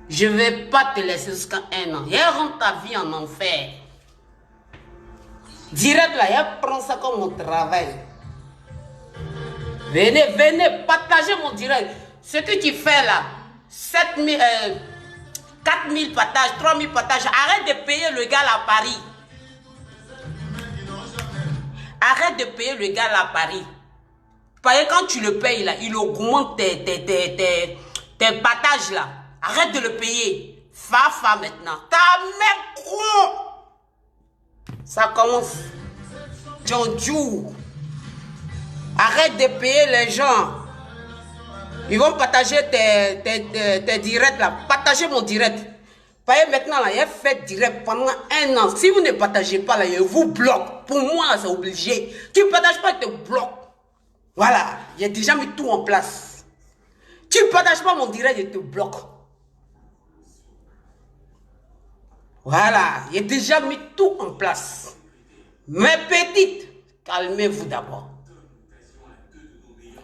Je ne vais pas te laisser jusqu'à 1 an. Et rend ta vie en enfer. Direct là, il prend ça comme mon travail. Venez, venez, partagez mon direct. Ce que tu fais là, 4000 partages, 3000 partages. Arrête de payer le gars là à Paris. Arrête de payer le gars là à Paris. Parce que quand tu le payes là, il augmente tes partages là. Arrête de le payer. Fafa maintenant. Ta mère con. Ça commence. Djondjou. Arrête de payer les gens. Ils vont partager tes directs là. Partagez mon direct. Voyez maintenant là, il a fait direct pendant 1 an. Si vous ne partagez pas là, il vous bloque. Pour moi, c'est obligé. Tu ne partages pas, il te bloque. Voilà, j'ai déjà mis tout en place. Tu ne partages pas mon direct, il te bloque. Voilà, j'ai déjà mis tout en place. Mes petites, calmez-vous d'abord.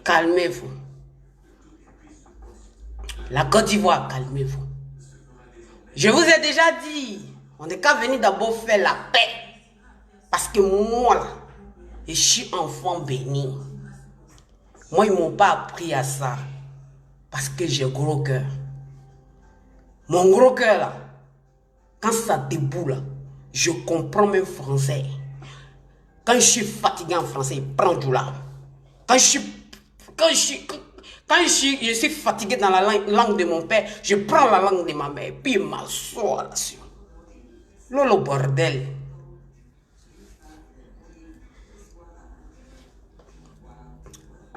Calmez-vous. La Côte d'Ivoire, calmez-vous. Je vous ai déjà dit, on n'est qu'à venir d'abord faire la paix. Parce que moi, là, je suis enfant béni. Moi, ils ne m'ont pas appris à ça. Parce que j'ai gros cœur. Mon gros cœur, là, quand ça déboule, je comprends même français. Quand je suis fatigué en français, il prend du là. Quand je suis fatigué dans la langue de mon père, je prends la langue de ma mère, puis je m'assois là-dessus. Lolo bordel.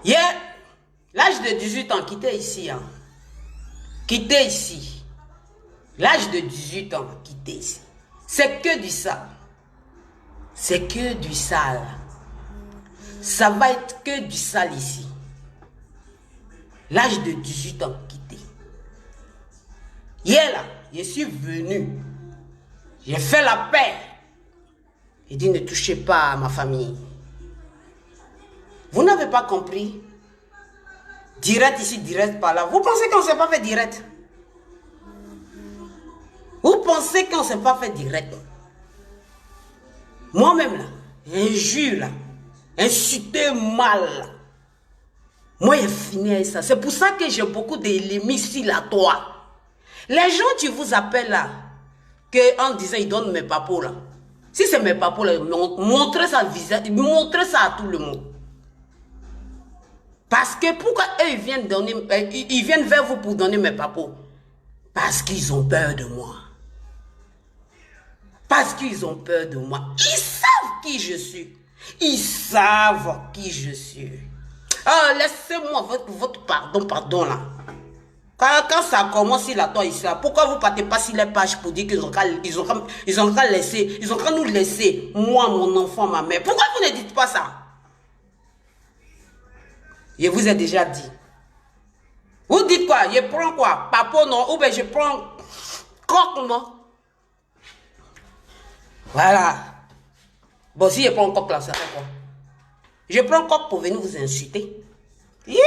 Yeah, l'âge de 18 ans, quittez ici. Hein. Quittez ici. L'âge de 18 ans, quittez ici. C'est que du sale. C'est que du sale. Ça va être que du sale ici. L'âge de 18 ans, quittez. Hier là, je suis venu. J'ai fait la paix. J'ai dit ne touchez pas à ma famille. Vous n'avez pas compris? Direct ici, direct par là. Vous pensez qu'on ne s'est pas fait direct? Vous pensez qu'on ne s'est pas fait direct? Moi-même là, injure là, insulter mal là. Moi, j'ai fini avec ça. C'est pour ça que j'ai beaucoup d'ennemis sur la toi. Les gens qui vous appellent là, en disant ils donnent mes papos là. Si c'est mes papos là, montrez ça, montrez ça à tout le monde. Parce que pourquoi eux ils viennent vers vous pour donner mes papos? Parce qu'ils ont peur de moi. Parce qu'ils ont peur de moi. Ils savent qui je suis. Ils savent qui je suis. Ah, laissez-moi votre pardon là. Quand ça commence là, toi ici, là, pourquoi vous ne partez pas sur les pages pour dire qu'ils ont qu'à nous laisser, moi, mon enfant, ma mère? Pourquoi vous ne dites pas ça? Je vous ai déjà dit. Vous dites quoi? Je prends quoi? Papo non? Ou bien je prends coq non? Voilà. Bon, si je prends coq là, ça fait quoi? Je prends coq pour venir vous insulter. Yeah.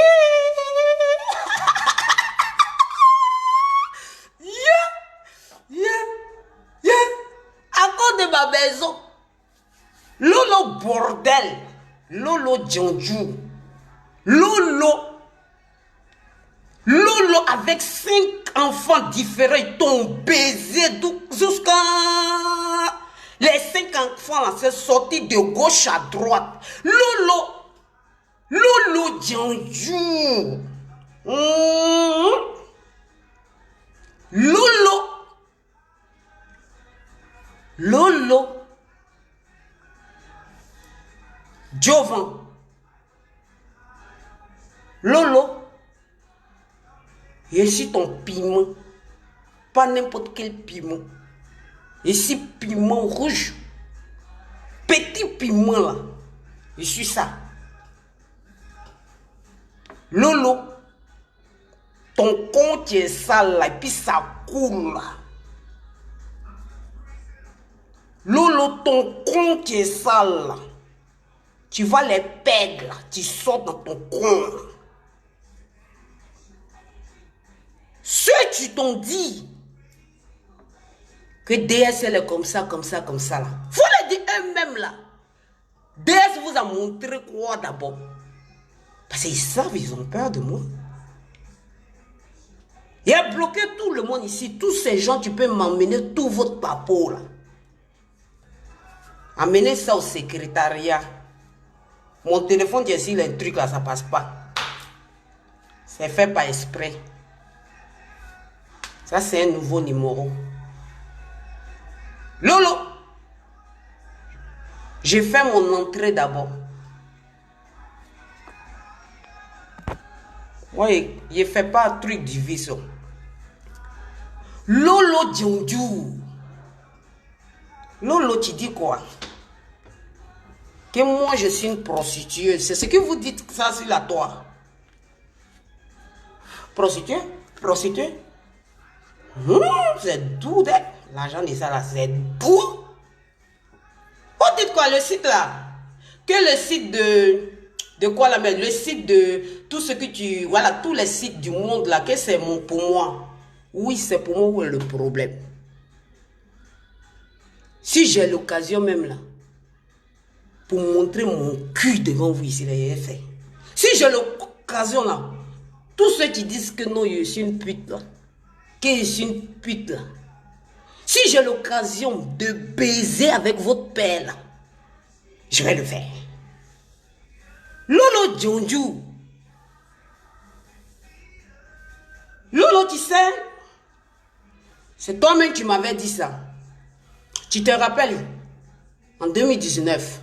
À cause de ma maison. Lolo bordel. Lolo djondjou. Lolo avec 5 enfants différents, ils t'ont baisé jusqu'à... Les 5 enfants là, c'est sorti de gauche à droite. Lolo djondjou. Lolo Jovan. Lolo, je suis ton piment. Pas n'importe quel piment. Je suis piment rouge. Petit piment là. Je suis ça. Lolo, ton compte est sale là. Et puis ça coule là. Lolo, ton compte est sale là. Tu vois les pègres là. Tu sors dans ton compte. Ceux qui t'ont dit que DSL est comme ça, comme ça, comme ça là. Faut le dire eux-mêmes là. DS vous a montré quoi d'abord? Parce qu'ils savent, ils ont peur de moi. Il a bloqué tout le monde ici. Tous ces gens, tu peux m'emmener tout votre papo là. Amenez ça au secrétariat. Mon téléphone, il y a ici, les trucs là, ça passe pas. C'est fait par exprès. Ça, c'est un nouveau numéro. Lolo, j'ai fait mon entrée d'abord. Ouais, je ne fais pas un truc du vice. Lolo Djondjou. Lolo, tu dis quoi? Que moi je suis une prostituée. C'est ce que vous dites ça sur la toile. Prostituée? Prostituée? C'est doux, l'argent de ça là, c'est doux. Vous dites quoi, le site là? Que le site de quoi là, mais le site de tout ce que tu, voilà, tous les sites du monde là, que c'est pour moi. Oui, c'est pour moi où est le problème. Si j'ai l'occasion même là, pour montrer mon cul devant vous ici, là, fait. Si j'ai l'occasion là, tous ceux qui disent que non, je suis une pute là, que je suis une pute là, si j'ai l'occasion de baiser avec votre père là, je vais le faire. Lolo Djondjou. Lolo, tu sais, c'est toi-même qui m'avais dit ça. Tu te rappelles, en 2019,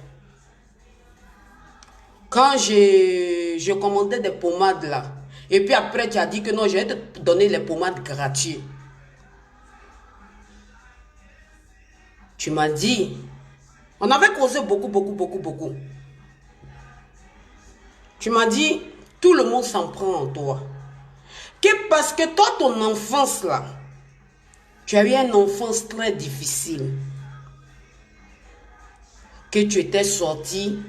quand je commandais des pommades là, et puis après tu as dit que non, je vais te donner les pommades gratuites. Tu m'as dit, on avait causé beaucoup. Tu m'as dit, tout le monde s'en prend en toi. Que parce que toi, ton enfance là, tu as eu une enfance très difficile. Que tu étais sorti,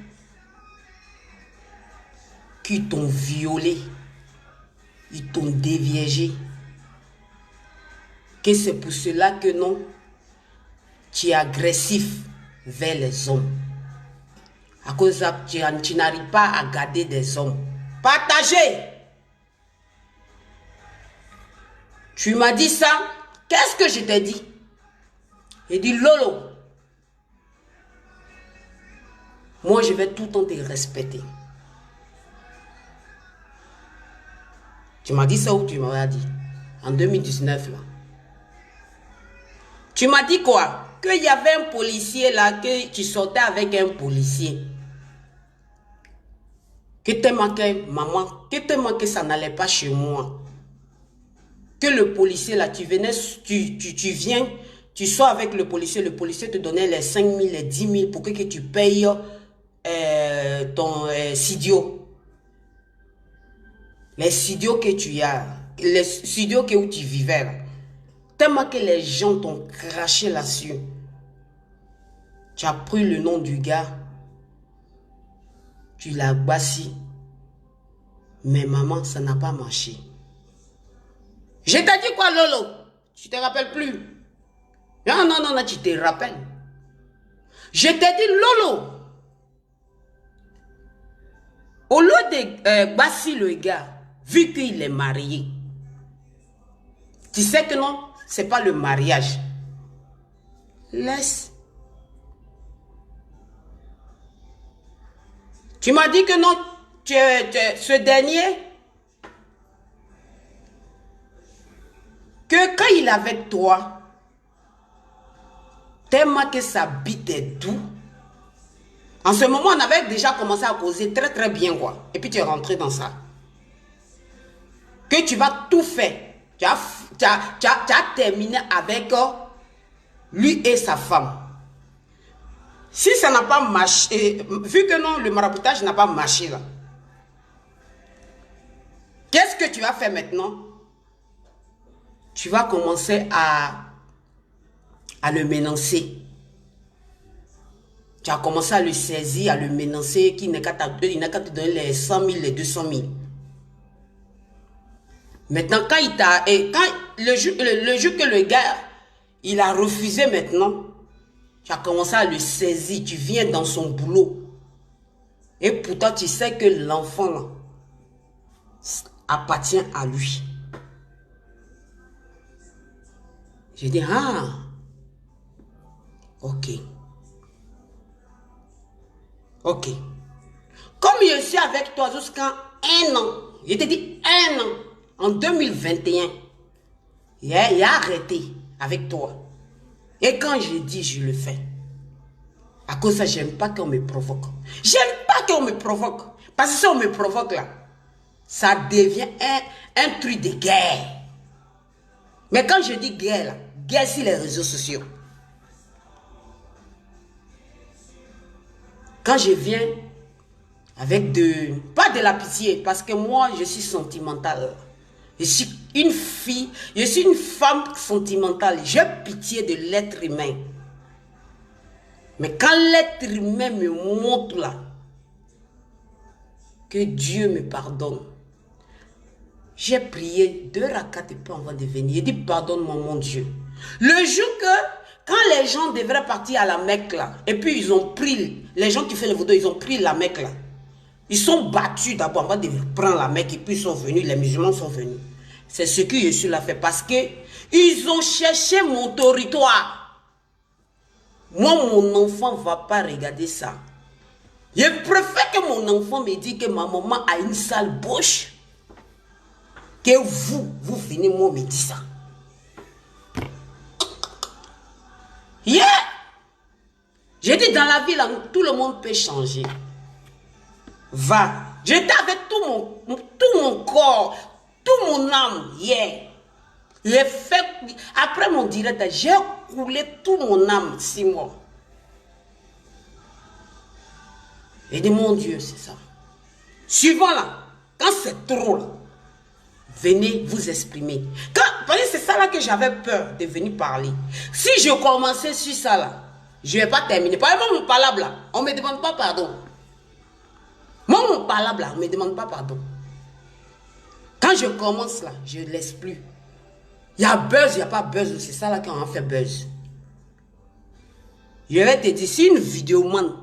qu'ils t'ont violé, ils t'ont déviégé. Que c'est pour cela que non, tu es agressif vers les hommes. À cause de ça, tu n'arrives pas à garder des hommes. Partagez. Tu m'as dit ça. Qu'est-ce que je t'ai dit? J'ai dit, Lolo, moi je vais tout le temps te respecter. Tu m'as dit ça ou tu m'as dit? En 2019 là. Tu m'as dit quoi? Qu'il y avait un policier là, que tu sortais avec un policier. Que te manquait, maman, que te manquait, ça n'allait pas chez moi. Que le policier là, tu venais, tu viens, tu sors avec le policier te donnait les 5 000, les 10 000 pour que tu payes ton studio. Les studios que tu as, les studios où tu vivais là. Tellement que les gens t'ont craché là-dessus. Tu as pris le nom du gars. Tu l'as bassi. Mais maman, ça n'a pas marché. Je t'ai dit quoi, Lolo? Tu te rappelles plus? Non, tu te rappelles. Je t'ai dit, Lolo. Au lieu de bassi le gars, vu qu'il est marié, tu sais que non, c'est pas le mariage. Laisse. Tu m'as dit que non, ce dernier, que quand il est avec toi, tellement que sa bite est doux. En ce moment, on avait déjà commencé à causer très bien quoi. Et puis tu es rentré dans ça. Que tu vas tout faire. Tu as terminé avec lui et sa femme. Si ça n'a pas marché, vu que non, le maraboutage n'a pas marché là, qu'est-ce que tu vas faire maintenant? Tu vas commencer à le menacer. Tu as commencé à le saisir, à le menacer, qu'il n'a qu'à te donner les 100 000, les 200 000. Maintenant, quand le jour que le gars, il a refusé maintenant. Tu as commencé à le saisir. Tu viens dans son boulot. Et pourtant, tu sais que l'enfant là appartient à lui. J'ai dit, ah, ok. Ok. Comme je suis avec toi jusqu'à 1 an, je te dis 1 an, en 2021, il a arrêté avec toi. Et quand je dis, je le fais. À cause de ça, j'aime pas qu'on me provoque. J'aime pas qu'on me provoque. Parce que si on me provoque là, ça devient un truc de guerre. Mais quand je dis guerre là, guerre sur les réseaux sociaux. Quand je viens avec pas de la pitié, parce que moi je suis sentimentale. Je suis une fille, je suis une femme sentimentale. J'ai pitié de l'être humain. Mais quand l'être humain me montre là, que Dieu me pardonne. J'ai prié 2 rakats et peu avant de venir. J'ai dit pardonne-moi mon Dieu. Le jour quand les gens devraient partir à la Mecque là, et puis ils ont pris, les gens qui font les vaudou, ils ont pris la Mecque là. Ils sont battus d'abord avant de prendre la Mecque et puis ils sont venus, les musulmans sont venus. C'est ce que Jésus l'a fait parce que ils ont cherché mon territoire. Moi, mon enfant ne va pas regarder ça. Je préfère que mon enfant me dise que ma maman a une sale bouche. Que vous venez moi me dire ça. Yeah! J'ai dit dans la vie, là, tout le monde peut changer. Va. J'étais avec tout mon corps, tout mon âme. Yeah. Après mon direct, j'ai coulé tout mon âme 6 mois. J'ai dit, mon Dieu, c'est ça. Suivant là, quand c'est trop là, venez vous exprimer. C'est ça là que j'avais peur de venir parler. Si je commençais sur ça là, je ne vais pas terminer. Par exemple, mon palabre là, on ne me demande pas pardon. Moi, mon palabre là, on ne me demande pas pardon. Quand je commence là, je ne laisse plus. Il y a buzz, il n'y a pas buzz. C'est ça là qu'on a fait buzz. Je vais te dire, si une vidéoman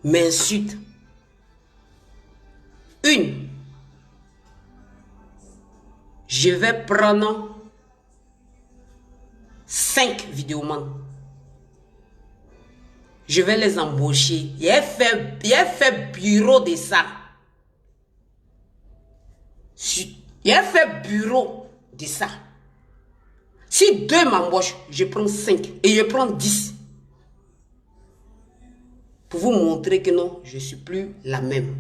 m'insulte, je vais prendre 5 vidéomans. Je vais les embaucher. Il a fait bureau de ça. Il a fait bureau de ça. Si 2 m'embauchent, je prends 5 et je prends 10. Pour vous montrer que non, je ne suis plus la même.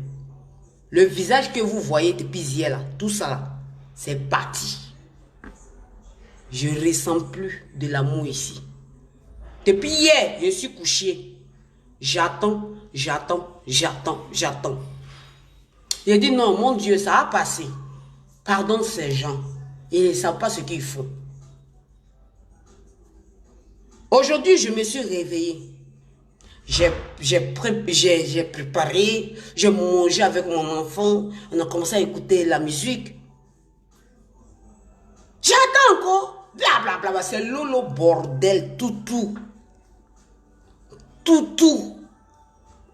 Le visage que vous voyez depuis hier là, tout ça là, c'est parti. Je ne ressens plus de l'amour ici. Depuis hier, je suis couché. J'attends. J'ai dit non, mon Dieu, ça a passé. Pardonne ces gens. Ils ne savent pas ce qu'ils font. Aujourd'hui, je me suis réveillé. J'ai préparé, j'ai mangé avec mon enfant, on a commencé à écouter la musique. J'attends encore, blablabla, c'est lolo bordel, toutou,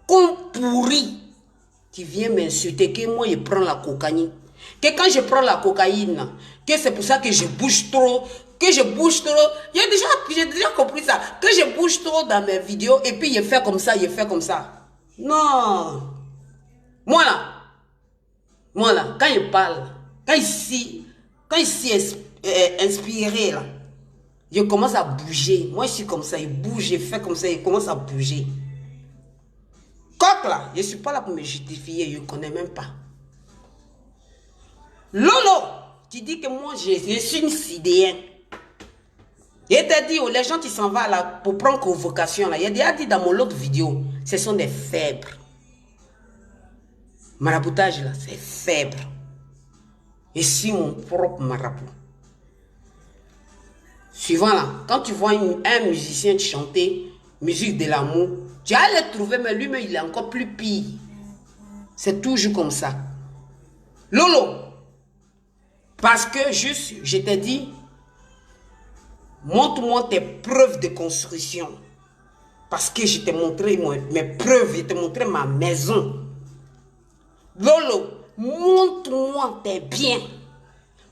qu'on pourrit. Tu viens m'insulter que moi je prends la cocaïne. Que quand je prends la cocaïne, que c'est pour ça que je bouge trop. J'ai déjà compris ça. Que je bouge trop dans mes vidéos et puis je fais comme ça. Non. Moi là, quand je parle, quand ici inspiré là, je commence à bouger. Moi je suis comme ça, je bouge, je fais comme ça, je commence à bouger. Coq là, je ne suis pas là pour me justifier, je ne connais même pas. Lolo, tu dis que moi je suis une sidéenne. Il t'a dit, les gens qui s'en vont là pour prendre convocation, là, il a déjà dit dans mon autre vidéo, ce sont des faibles. Maraboutage là, c'est faible. Et si mon propre marabout. Suivant là, quand tu vois un musicien chanter musique de l'amour, tu vas le trouver, mais lui-même il est encore plus pire. C'est toujours comme ça. Lolo, parce que juste, je t'ai dit, Montre-moi tes preuves de construction. Parce que je t'ai montré mes preuves, je t'ai montré ma maison. Lolo, montre-moi tes biens.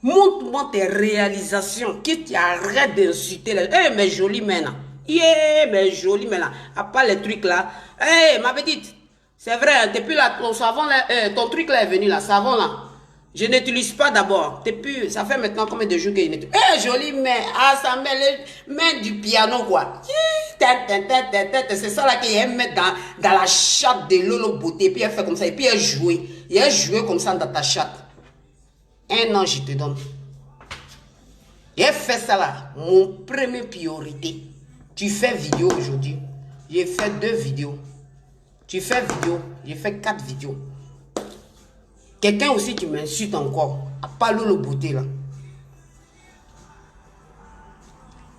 Montre-moi tes réalisations. Que tu arrêtes d'insulter les... Eh, mes jolies maintenant. Yeah, mes jolies maintenant. À part les trucs là. Eh, ma petite. C'est vrai, depuis là, ton savon là, ton truc là est venu là, savon là. Je n'utilise pas d'abord. Ça fait maintenant combien de jours qu'il n'utilise. Eh, jolie main. Ah, ça met les mains du piano quoi. C'est ça là qu'elle met dans la chatte de Lolo Beauté. Puis elle fait comme ça. Et puis elle joue. Et elle joue comme ça dans ta chatte. 1 an, je te donne. Et elle fait ça là. Mon premier priorité. Tu fais vidéo aujourd'hui. J'ai fait 2 vidéos. Tu fais vidéo. J'ai fait 4 vidéos. Quelqu'un aussi qui m'insulte encore. À part Lolo Beauté là.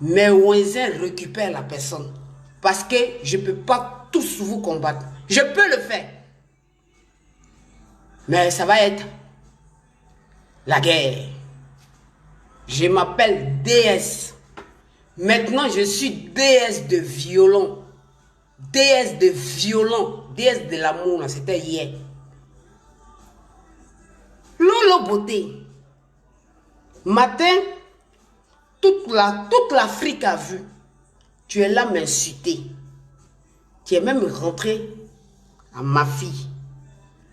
Mais voisins récupèrent la personne. Parce que je ne peux pas tous vous combattre. Je peux le faire. Mais ça va être la guerre. Je m'appelle déesse. Maintenant, je suis déesse de violon. Déesse de violon. Déesse de l'amour. C'était hier. Lolo Beauté. Matin, toute l'Afrique a vu. Tu es là m'insulter. Tu es même rentré à ma fille.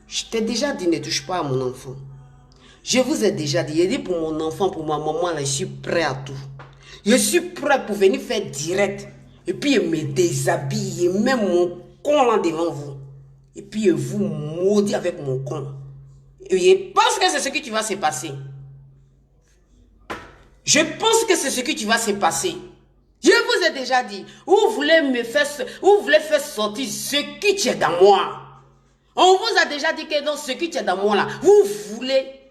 Je t'ai déjà dit, ne touche pas à mon enfant. Je vous ai déjà dit, j'ai dit pour mon enfant, pour ma maman, là, je suis prêt à tout. Je suis prêt pour venir faire direct. Et puis, me déshabiller, même mon con là devant vous. Et puis, vous maudit avec mon con. Et je pense que c'est ce qui va se passer. Je pense que c'est ce qui va se passer. Je vous ai déjà dit, vous voulez faire sortir ce qui est dans moi. On vous a déjà dit que dans ce qui est dans moi là, vous voulez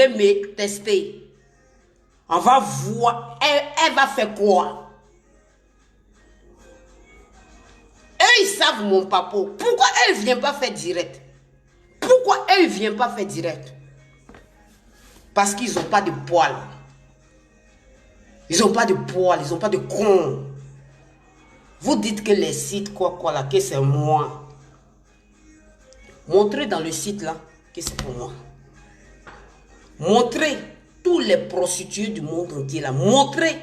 me tester. On va voir, elle va faire quoi? Eux, ils savent mon papa. Pourquoi elle ne vient pas faire direct? Pourquoi elle ne vient pas faire direct? Parce qu'ils n'ont pas de poils. Ils n'ont pas de poils, ils n'ont pas de con. Vous dites que les sites, quoi là, que c'est moi. Montrez dans le site là que c'est pour moi. Montrez tous les prostituées du monde entier là. Montrez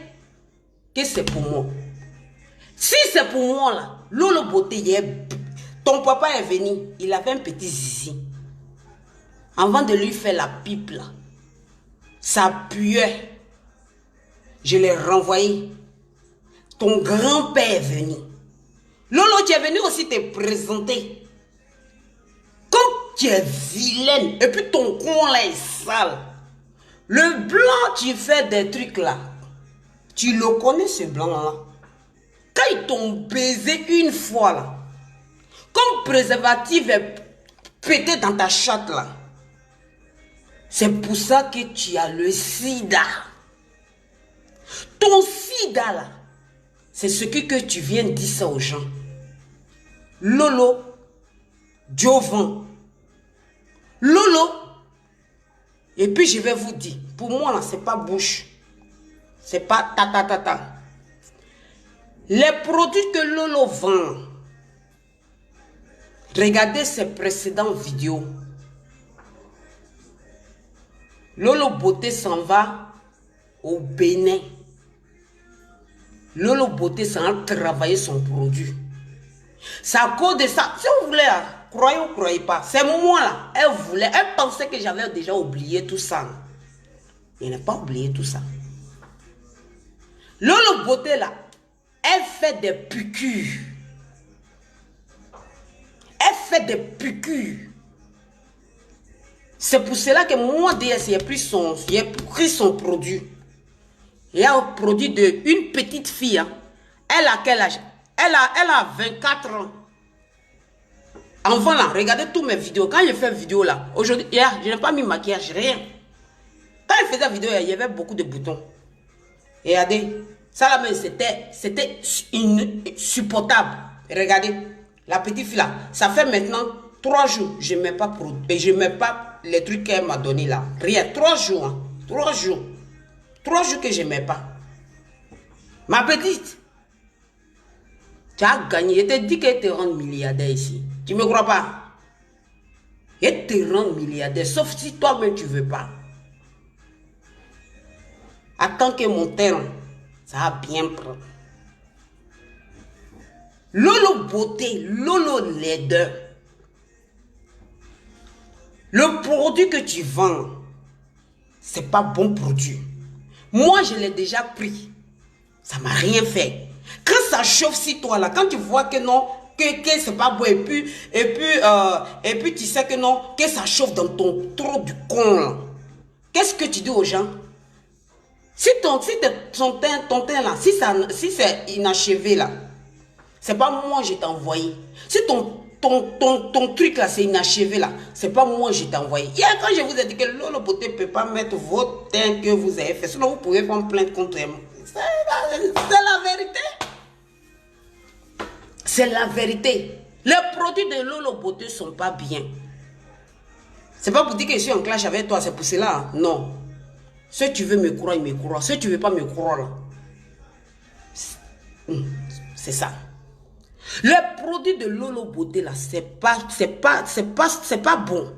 que c'est pour moi. Si c'est pour moi là, Lolo Beauté, ton papa est venu, il avait un petit zizi. Avant de lui faire la pipe là, ça puait. Je l'ai renvoyé. Ton grand-père est venu. Lolo, tu es venu aussi te présenter. Comme tu es vilaine, et puis ton con là est sale. Le blanc, tu fais des trucs là. Tu le connais ce blanc là. Quand ils t'ont baisé une fois là, comme préservatif est pété dans ta chatte là, c'est pour ça que tu as le sida. Ton sida là, c'est ce que tu viens de dire ça aux gens. Lolo, Jovan, Lolo. Et puis je vais vous dire, pour moi là, c'est pas bouche. C'est pas ta. Les produits que Lolo vend, regardez ses précédentes vidéos. Lolo Beauté s'en va au Bénin. Lolo Beauté s'en va travailler son produit. C'est à cause de ça. Si vous voulez, croyez ou croyez pas, c'est moi là. Elle pensait que j'avais déjà oublié tout ça. Je n'ai pas oublié tout ça. Lolo Beauté là, elle fait des piqûres. Elle fait des piqûres. C'est pour cela que moi, DS, j'ai pris son produit. Il y a un produit d'une petite fille. Hein. Elle a quel âge? Elle a 24 ans. Enfant là, regardez toutes mes vidéos. Quand je fais vidéo là, aujourd'hui, hier, je n'ai pas mis maquillage, rien. Quand je faisais la vidéo, il y avait beaucoup de boutons. Et regardez, ça là, c'était insupportable. Regardez, la petite fille là, ça fait maintenant 3 jours, je ne mets pas produit, je mets pas les trucs qu'elle m'a donné là. Rien, 3 jours, hein, 3 jours. 3 jours que je ne mets pas. Ma petite, tu as gagné. Je te dis qu'elle te rend milliardaire ici. Tu ne me crois pas? Elle te rend milliardaire, sauf si toi-même tu ne veux pas. Attends que mon terme, ça va bien prendre. Lolo beauté, Lolo laideur. Le produit que tu vends, c'est pas bon produit. Moi, je l'ai déjà pris. Ça m'a rien fait. Quand ça chauffe sur toi, là, quand tu vois que non, que c'est pas bon, et puis tu sais que non, que ça chauffe dans ton trou du con, là. Qu'est-ce que tu dis aux gens? Si ton teint là, si c'est inachevé là, c'est pas moi je t'ai envoyé. Si ton truc là c'est inachevé là, c'est pas moi je t'ai envoyé. Hier quand je vous ai dit que Lolo Beauté ne peut pas mettre votre teint que vous avez fait, sinon vous pouvez faire une plainte contre moi. C'est la vérité. C'est la vérité. Les produits de Lolo Beauté ne sont pas bien. C'est pas pour dire que je suis en clash avec toi, c'est pour cela. Non. Si tu veux me croire, il me croit. Si tu veux pas me croire, là. C'est ça. Le produit de Lolo Beauté, là, c'est pas bon.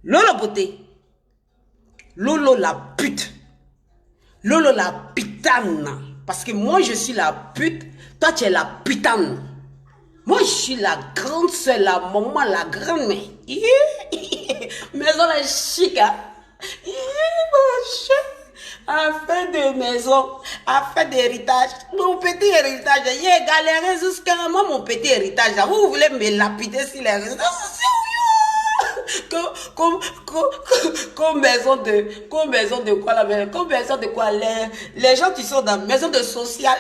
Lolo Beauté. Lolo la pute. Lolo la pitane. Parce que moi, je suis la pute. Toi, tu es la pitane. Moi, je suis la grande soeur, la maman, la grand-mère. Maison la chic, hein? Affaire de maison, affaire d'héritage. Mon petit héritage, j'ai galéré jusqu'à moi, mon petit héritage. Vous voulez me lapider sur les réseaux sociaux? Comme maison de quoi là? Comme maison de quoi? Les gens qui sont dans maison de social.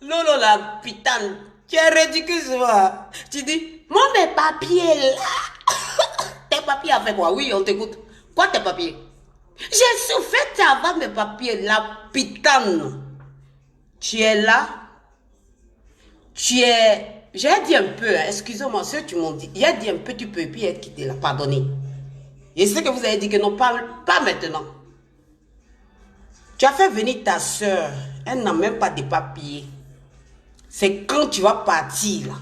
Non, non, la pitane. Tu es ridicule, ça. Tu dis, moi, mes papiers là. Tes papiers avec quoi? Oui, on t'écoute. Quoi tes papiers? J'ai souffert avant mes papiers, la pitane. Tu es là. Tu es. J'ai dit un peu, hein, excusez-moi, ce que tu m'as dit. J'ai dit un peu, tu peux plus être quitté là, pardonnez. Je sais que vous avez dit que non, pas maintenant. Tu as fait venir ta soeur, elle n'a même pas de papiers. C'est quand tu vas partir là,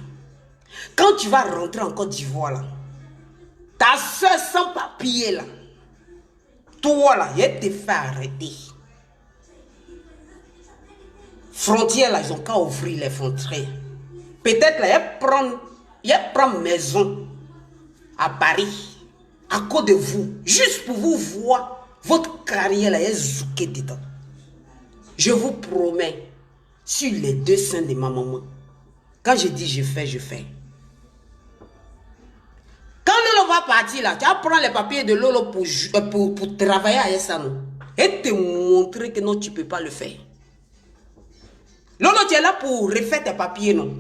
quand tu vas rentrer en Côte d'Ivoire là, ta soeur sans papier là, toi là, elle te fait arrêter. Frontières là, ils ont qu'à ouvrir les frontières. Peut-être là, elle prend maison à Paris, à cause de vous, juste pour vous voir votre carrière là, elle zouké dedans. Je vous promets, sur les deux seins de ma maman, quand je dis je fais, je fais. Quand Lolo va partir là, tu vas prendre les papiers de Lolo pour travailler à Essano et te montrer que non, tu ne peux pas le faire. Lolo, tu es là pour refaire tes papiers, non?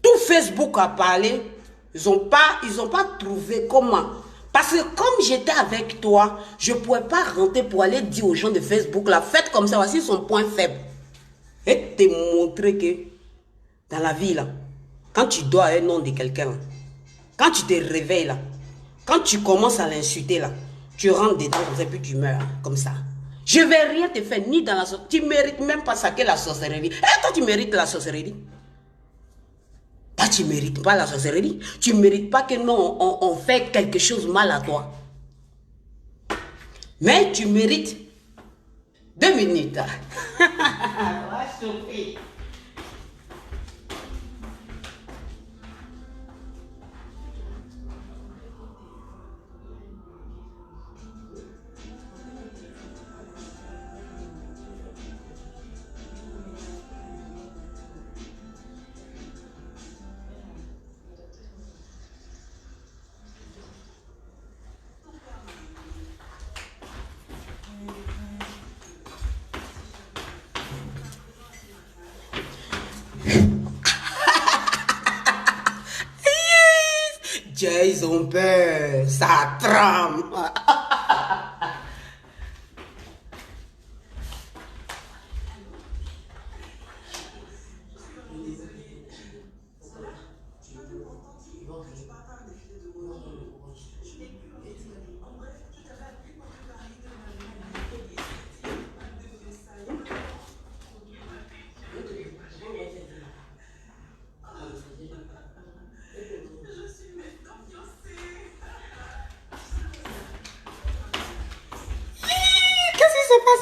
Tout Facebook a parlé, ils n'ont pas trouvé comment. Parce que comme j'étais avec toi, je ne pouvais pas rentrer pour aller dire aux gens de Facebook, là, faites comme ça, voici son point faible. Et te montrer que dans la vie, là, quand tu dois un nom de quelqu'un, quand tu te réveilles, là, quand tu commences à l'insulter, là, tu rentres dedans et puis tu meurs, comme ça. Je ne vais rien te faire, ni dans la sorcellerie. Tu ne mérites même pas ça que la sorcellerie. Et toi, tu mérites la sorcellerie. Toi, tu ne mérites pas la sorcellerie. Tu ne mérites pas que non, on fait quelque chose mal à toi. Mais tu mérites 2 minutes. Ils ont peur, ça tremble.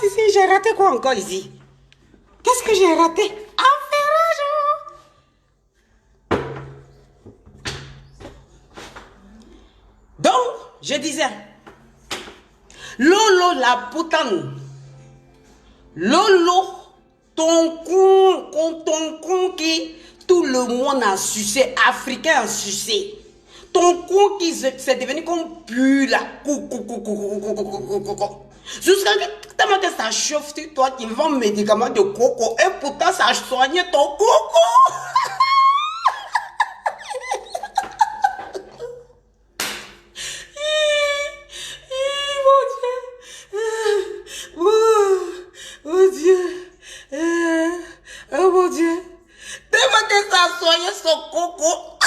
ici, j'ai raté quoi encore ici? Qu'est-ce que j'ai raté? Affairage. Donc, je disais, Lolo la poutane. Lolo, ton con qui tout le monde a sucé, africain a sucé. Ton con qui c'est devenu comme pu là. Jusqu'à tellement que ça chauffe sur toi qui vend médicaments de coco et pourtant ça a soigné ton coco. Oh Dieu, oh mon Dieu, tellement que ça a soigné son coco.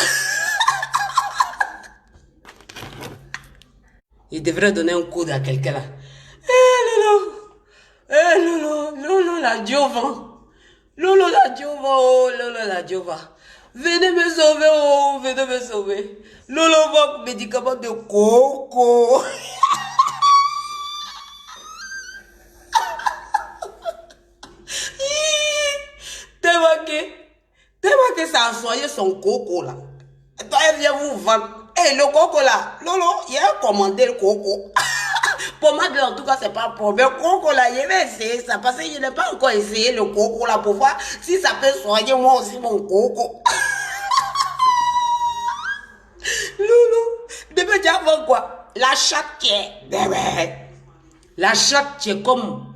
Il devrait donner un coup à quelqu'un là. Lolo la Diova. Lolo la Diova, oh Lolo la Diova. Venez me sauver, oh, venez me sauver. Lolo va médicament de coco. Tellement que ça a soigné son coco là. Toi, elle vient vous vendre. Et le coco là, Lolo, il a commandé le coco. Pour moi, en tout cas, c'est pas un problème. Le coco là, il va essayer ça parce que je n'ai pas encore essayé le coco là pour voir si ça peut soigner moi aussi mon coco. Lolo, demain tu vas quoi? La chatte qui est. La chatte qui est comme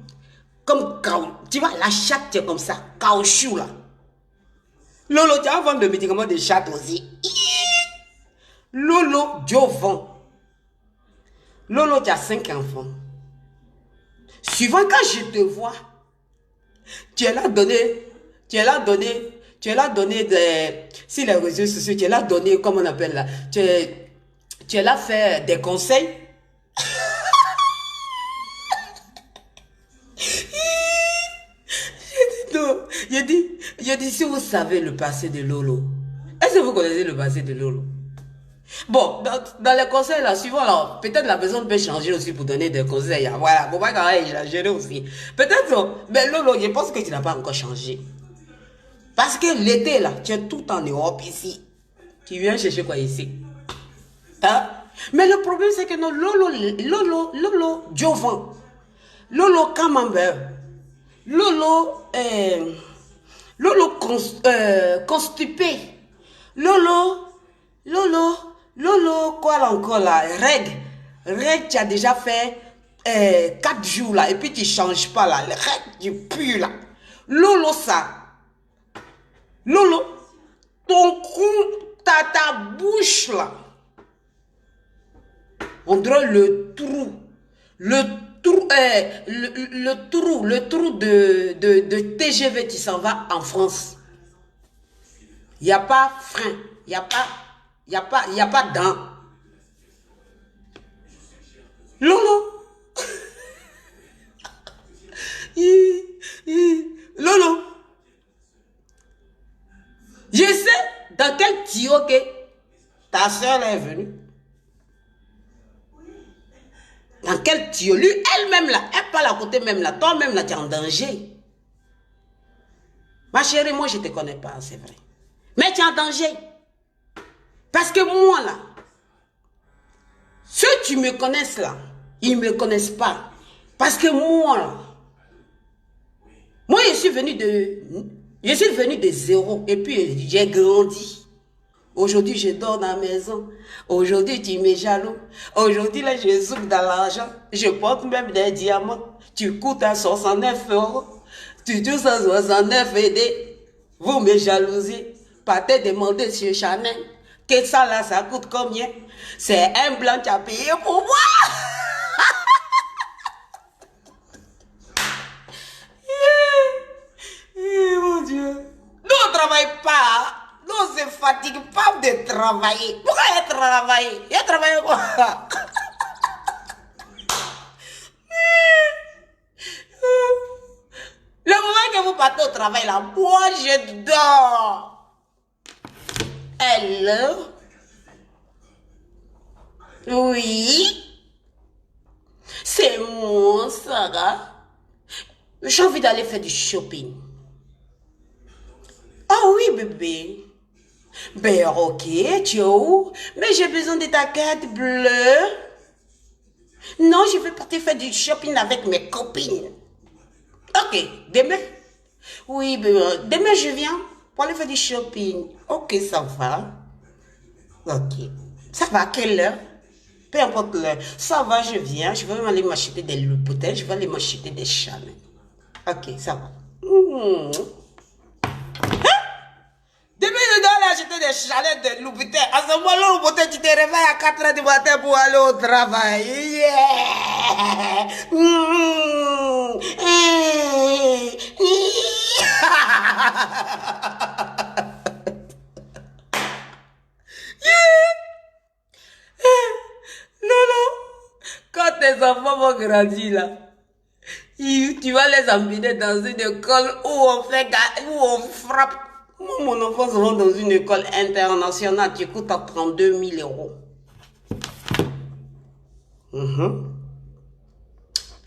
tu vois, la chatte qui est comme ça, caoutchouc là. Lolo, tu vas vendre le médicament de chatte aussi. Lolo, Dieu vend. Lolo, tu as 5 enfants. Souvent, quand je te vois, tu es là donné sur les réseaux sociaux, tu es là donné, comme on appelle là, tu es là faire des conseils. Je dis, si vous savez le passé de Lolo, est-ce que vous connaissez le passé de Lolo? Bon, dans les conseils là, suivant là, peut-être la personne peut changer aussi pour donner des conseils. Voilà, pour pas quand même changer aussi. Peut-être, mais Lolo, je pense que tu n'as pas encore changé. Parce que l'été là, tu es tout en Europe ici. Tu viens chercher quoi ici? Hein? Mais le problème c'est que non, Lolo, Jovan. Lolo Camembert. Lolo, constipé. Lolo, quoi là encore là? Règle, tu as déjà fait 4 jours là, et puis tu ne changes pas là. Les règles, tu pues là. Lolo, ça. Lolo, ton cou, ta bouche là. On dirait le trou. Le trou de TGV qui s'en va en France. Il n'y a pas frein. Il n'y a pas dents. Lolo. Lolo. Je sais dans quel tuyau que ta soeur est venue. Dans quel tuyau? Lui, elle-même là, elle parle à côté même là. Toi-même là, tu es en danger. Ma chérie, moi, je ne te connais pas, c'est vrai. Mais tu es en danger. Parce que moi là, ceux qui me connaissent là, ils ne me connaissent pas. Parce que moi là, moi je suis venu de zéro. Et puis j'ai grandi. Aujourd'hui, je dors dans la maison. Aujourd'hui, tu m'es jaloux. Aujourd'hui, là, je souffre dans l'argent. Je porte même des diamants. Tu coûtes à 69 €. Tu touches à 69 aidés. Vous me jalousez. Partez demander sur Chanel. Que ça, là, ça coûte combien? C'est un blanc qui a payé pour moi. Mon Dieu. Nous, on ne travaille pas. Nous, on ne se fatigue pas de travailler. Pourquoi il a travaillé? Il a travaillé quoi? Le moment que vous partez au travail, là, moi, je dors. Hello? Oui? C'est moi, Sarah. J'ai envie d'aller faire du shopping. Ah oui, bébé. Ben, ok, tu es où? Mais j'ai besoin de ta carte bleue. Non, je vais partir faire du shopping avec mes copines. Ok, demain? Oui, bébé, demain je viens pour aller faire du shopping. Ok, ça va. Ok. Ça va à quelle heure? Peu importe l'heure. Ça va, je viens. Je vais aller m'acheter des Louboutin. Je vais aller m'acheter des Chanel. Ok, ça va. Depuis je dois aller acheter des Chanel, des Louboutin. À ce moment-là, Louboutin, tu te réveilles à 4 heures du matin pour aller au travail. Yeah! Quand tes enfants vont grandir là, tu vas les emmener dans une école où on frappe. Moi, mon enfant sera dans une école internationale qui coûte à 32 000 euros.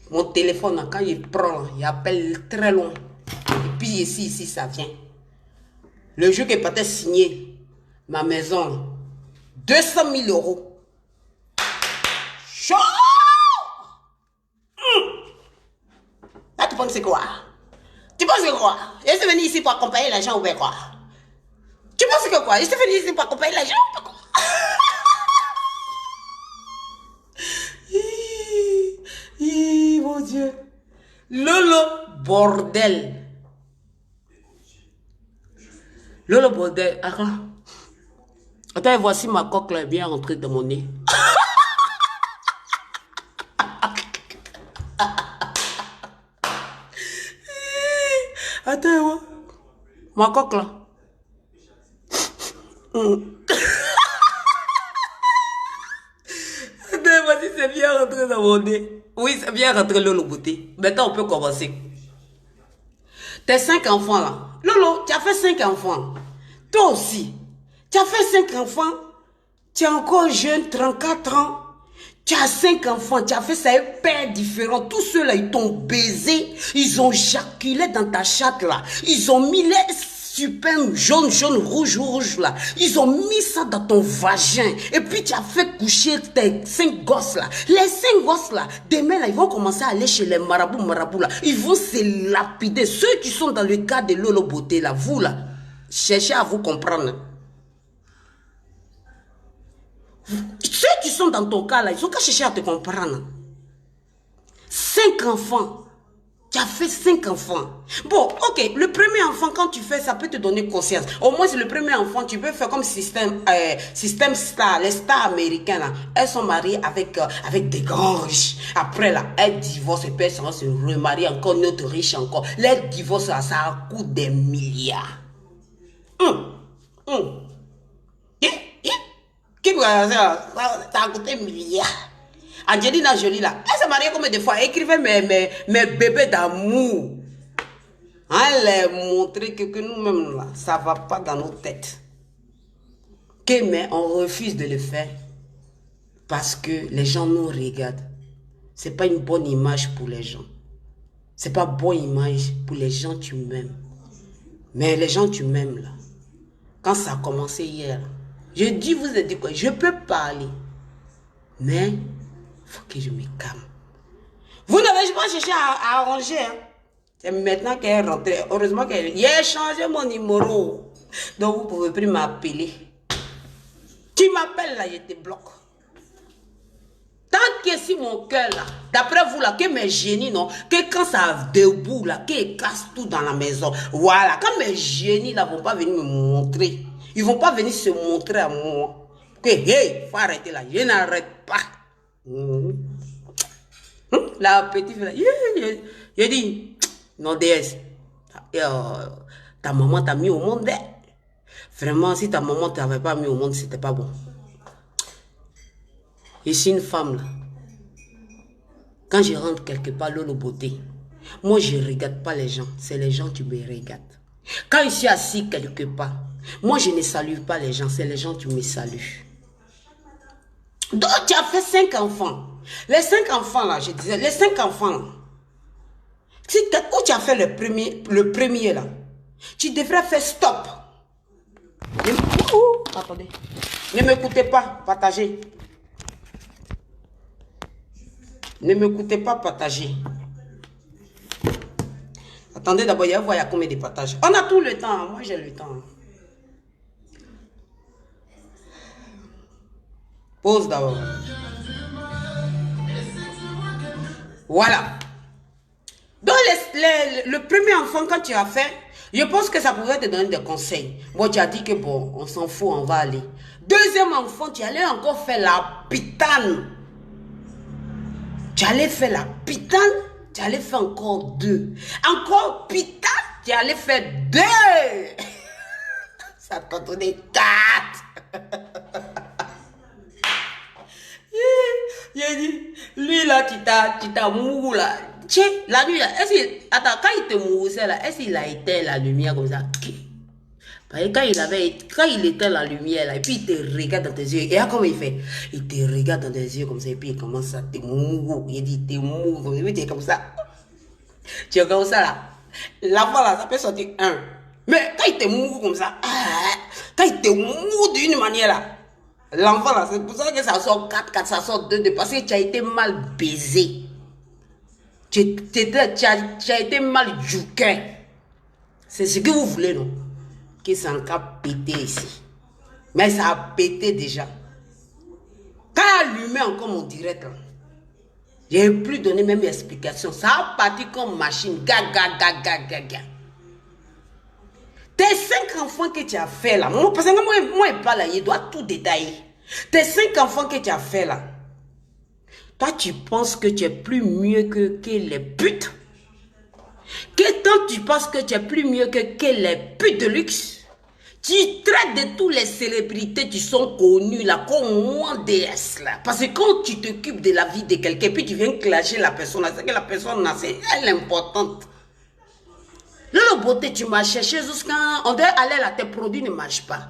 Mon téléphone, quand il prend, il appelle très loin. Et puis ici, ça vient. Le jour que peut-être signé, ma maison, 200 000 euros. Chaud! Là, tu penses c'est quoi? Tu penses que quoi? Je suis venu ici pour accompagner l'argent ou bien quoi? Tu penses que quoi? Je suis venu ici pour accompagner l'argent ou bien quoi? Mon Dieu. Lolo, bordel. Lolo, bordel. Attends, voici ma coque là, bien rentrée dans mon nez. Attends, ma coque là. Attends, voici, c'est bien rentré dans mon nez. Oui, c'est bien rentré Lolo Beauté. Maintenant, on peut commencer. Tes 5 enfants là. Lolo, tu as fait 5 enfants. Toi aussi. Tu as fait 5 enfants. Tu es encore jeune, 34 ans. Tu as 5 enfants, tu as fait ça un père différent. Tous ceux-là, ils t'ont baisé. Ils ont jaculé dans ta chatte là. Ils ont mis les super jaune, rouge là. Ils ont mis ça dans ton vagin. Et puis tu as fait coucher tes 5 gosses là. Les 5 gosses là, demain là, ils vont commencer à aller chez les marabouts là. Ils vont se lapider. Ceux qui sont dans le cas de Lolo Beauté là, vous là, cherchez à vous comprendre. Ceux qui sont dans ton cas là, ils ont qu'à chercher à te comprendre. 5 enfants. Tu as fait 5 enfants. Bon, ok, le premier enfant, quand tu fais, ça peut te donner conscience. Au moins, c'est le premier enfant, tu peux faire comme système star. Les stars américaines, là, elles sont mariées avec des grands riches. Après, là, elles divorcent et puis elles se remarient encore, une autre riche encore. Les divorces, là, ça coûte des milliards. Qui peut ça a coûté milliards. Angelina Jolie là, elle s'est mariée combien de fois? Elle écrivait mes bébés d'amour. Elle a montré que nous-mêmes là, ça ne va pas dans nos têtes. Mais on refuse de le faire parce que les gens nous regardent. Ce n'est pas une bonne image pour les gens. Ce n'est pas une bonne image pour les gens que tu m'aimes. Mais les gens que tu m'aimes là, quand ça a commencé hier, je dis, vous avez dit quoi? Je peux parler. Mais il faut que je me calme. Vous n'avez pas cherché à arranger. Hein? C'est maintenant qu'elle est rentrée. Heureusement qu'elle a changé mon numéro. Donc vous ne pouvez plus m'appeler. Tu m'appelles là, je te bloque. Tant que si mon cœur là, d'après vous là, que mes génies non, que quand ça debout là, qu'ils cassent tout dans la maison. Voilà, quand mes génies là vont pas venir me montrer. Ils vont pas venir se montrer à moi. Que hey, faut arrêter là, je n'arrête pas. La petite fille là, je dis, non déesse, ta maman t'a mis au monde. Vraiment, si ta maman t'avait pas mis au monde, c'était pas bon. Je suis une femme là. Quand je rentre quelque part, Lolo Beauté, moi je ne regarde pas les gens, c'est les gens qui me regardent. Quand je suis assis quelque part, moi je ne salue pas les gens, c'est les gens qui me saluent. Donc tu as fait 5 enfants. Les 5 enfants là, je disais, les 5 enfants là, où tu as fait le premier là, tu devrais faire stop. Attendez. Ne m'écoutez pas, partagez. Ne m'écoutez pas, partagez. Attendez d'abord, il y a combien de partages. On a tout le temps, moi j'ai le temps. Pause d'abord. Voilà. Donc le premier enfant, quand tu as fait, je pense que ça pourrait te donner des conseils. Bon, tu as dit que bon, on s'en fout, on va aller. Deuxième enfant, tu allais encore faire la pitane. Tu allais faire la pitane, tu allais faire encore 2. Encore pitane, tu allais faire 2. Ça t'a donné 4. J'ai dit, lui là, tu t'as mouru là. Tiens, la nuit là, attends, quand il te mourait là, est-ce qu'il a éteint la lumière comme ça? Parce que quand il éteint la lumière là, et puis il te regarde dans tes yeux, et là comment il fait? Il te regarde dans tes yeux comme ça, et puis il commence à te mourir. Il dit, te mourir, et puis tu es comme ça. Tu es comme ça là. L'enfant là, ça peut sortir 1. Mais quand il te mourir comme ça, quand il te mourir d'une manière là, l'enfant là, c'est pour ça que ça sort 4, ça sort 2, parce que tu as été mal baisé. Tu as été mal jouquin. C'est ce que vous voulez, non? Que ça en cas pété ici. Mais ça a pété déjà. Quand il a allumé encore mon direct, je n'ai plus donné même explication. Ça a parti comme machine. Gaga. Tes 5 enfants que tu as fait là, parce que moi il parle, il doit tout détailler. Tes 5 enfants que tu as fait là, toi tu penses que tu es plus mieux que les putes? Que tant tu penses que tu es plus mieux que les putes de luxe? Tu traites de toutes les célébrités qui sont connues là, comme moi DS là. Parce que quand tu t'occupes de la vie de quelqu'un, puis tu viens clasher la personne, c'est que la personne là, c'est elle importante. Le beauté, tu m'as cherché jusqu'à... On doit aller là, tes produits ne marchent pas.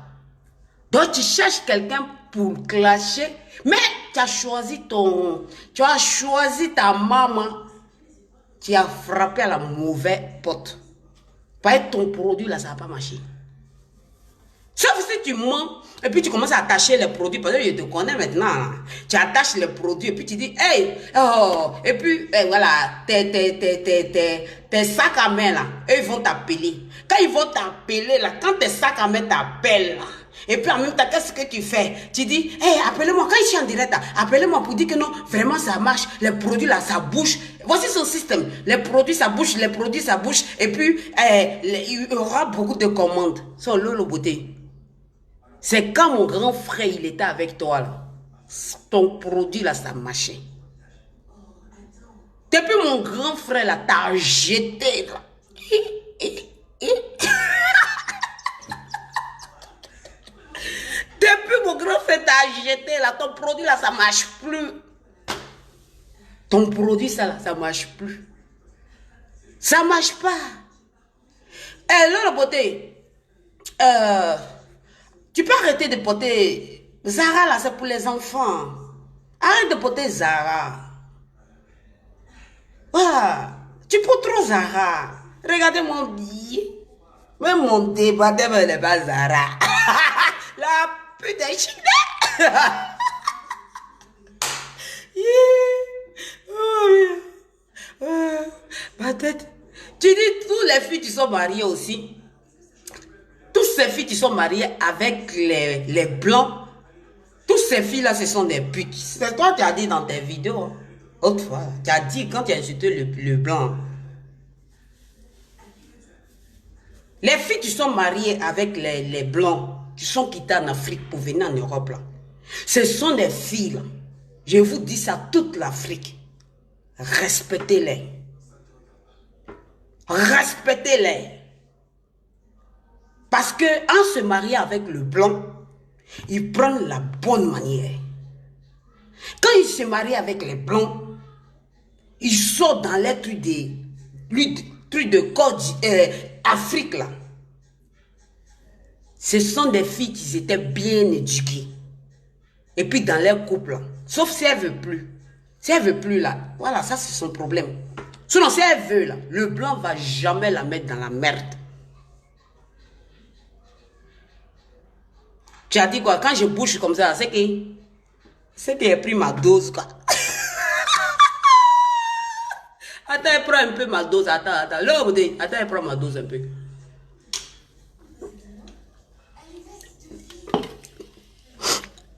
Donc tu cherches quelqu'un pour clasher, mais tu as choisi ta maman. Tu as frappé à la mauvaise porte. Parce que ton produit là, ça va pas marcher. Sauf si tu mens, et puis tu commences à attacher les produits, parce que je te connais maintenant. Là. Tu attaches les produits, et puis tu dis, hey, oh, et puis, voilà, tes sacs à main, là, eux, ils vont t'appeler. Quand ils vont t'appeler, là, quand tes sacs à main t'appellent, là, et puis en même temps, qu'est-ce que tu fais? Tu dis, hey, appelez-moi, quand je suis en direct, appelez-moi pour dire que non, vraiment ça marche, les produits là, ça bouge. Voici son système. Les produits, ça bouge, et puis, il y aura beaucoup de commandes. C'est le beauté. C'est quand mon grand frère, il était avec toi, là, ton produit là, ça marchait. Depuis mon grand frère là, t'as jeté là. Depuis mon grand frère t'a jeté là, ton produit là, ça marche plus. Ton produit ça là, ça marche plus. Ça marche pas. Eh, là, la beauté. Tu peux arrêter de porter... Zara là, c'est pour les enfants. Arrête de porter Zara. Voilà. Tu portes trop Zara. Regardez mon billet. Même mon débat n'est pas Zara. La putain chine. Ma tête. Tu dis tous les filles qui sont mariées aussi. Toutes ces filles qui sont mariées avec les blancs. Toutes ces filles-là, ce sont des putes. C'est toi qui as dit dans tes vidéos. Hein. Autrefois, tu as dit quand tu as insulté le blanc. Les filles qui sont mariées avec les blancs, qui sont quittées en Afrique pour venir en Europe, là, ce sont des filles, là. Je vous dis ça, toute l'Afrique. Respectez-les. Respectez-les. Parce que en se mariant avec le blanc, ils prennent la bonne manière. Quand ils se marient avec les blancs, ils sortent dans les trucs de Côte Afrique là. Ce sont des filles qui étaient bien éduquées. Et puis dans leur couple là. Sauf si elle veut plus. Si elle veut plus là, voilà, ça c'est son problème. Sinon, si elle veut, là, le blanc va jamais la mettre dans la merde. Tu as dit quoi? Quand je bouge comme ça, c'est que j'ai pris ma dose, quoi. Attends, elle prend un peu ma dose. Attends. Là, attends, elle prend ma dose un peu.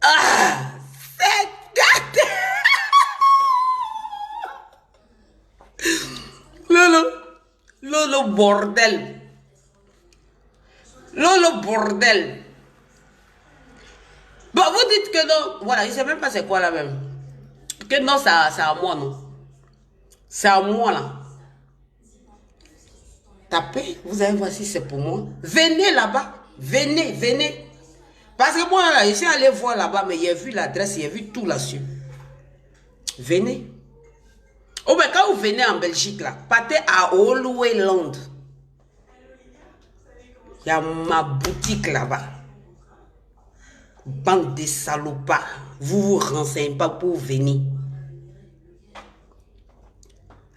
Ah! C'est gâté! Le bordel. Le bordel. Bon, vous dites que non. Voilà, je ne sais même pas c'est quoi là même. Que non, c'est à moi, non. C'est à moi là. Tapez, vous allez voir si c'est pour moi. Venez là-bas. Venez. Parce que moi, là, je suis allé voir là-bas, mais j'ai vu l'adresse, j'ai vu tout là-dessus. Venez. Oh, mais quand vous venez en Belgique, là, partez à Hollowayland. Il y a ma boutique là-bas. Bande de salopards. Vous vous renseignez pas pour venir.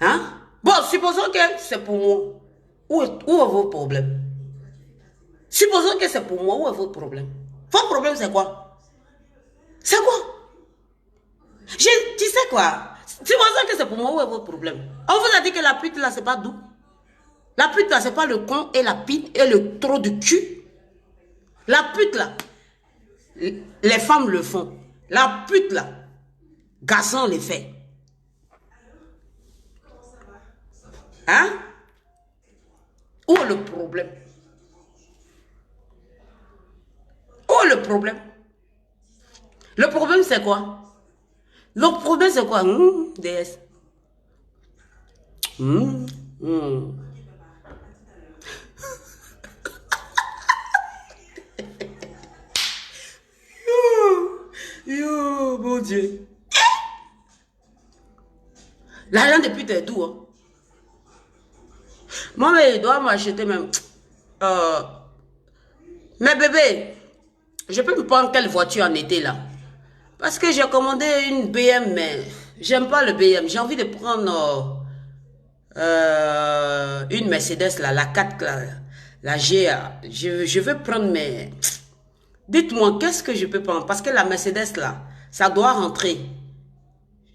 Hein? Bon, supposons que c'est pour moi. Où est votre problème? Supposons que c'est pour moi. Où est votre problème? Votre problème, c'est quoi? C'est quoi? Tu sais quoi? Supposons que c'est pour moi. Où est votre problème? On vous a dit que la pute là, c'est pas doux. La pute là, c'est pas le con et la pite et le trou de cul. La pute là, les femmes le font. La pute là, garçon le fait. Hein? Où est le problème? Où est le problème? Le problème c'est quoi? Le problème c'est quoi? DS. Yo, mon Dieu. L'argent de pute est tout. Hein. Moi, mais il doit m'acheter même. Mais bébé, je peux me prendre quelle voiture en été là? Parce que j'ai commandé une BM, mais j'aime pas le BM. J'ai envie de prendre une Mercedes là, la 4 là, la GA. Je veux prendre mes... Dites-moi, qu'est-ce que je peux prendre? Parce que la Mercedes là, ça doit rentrer.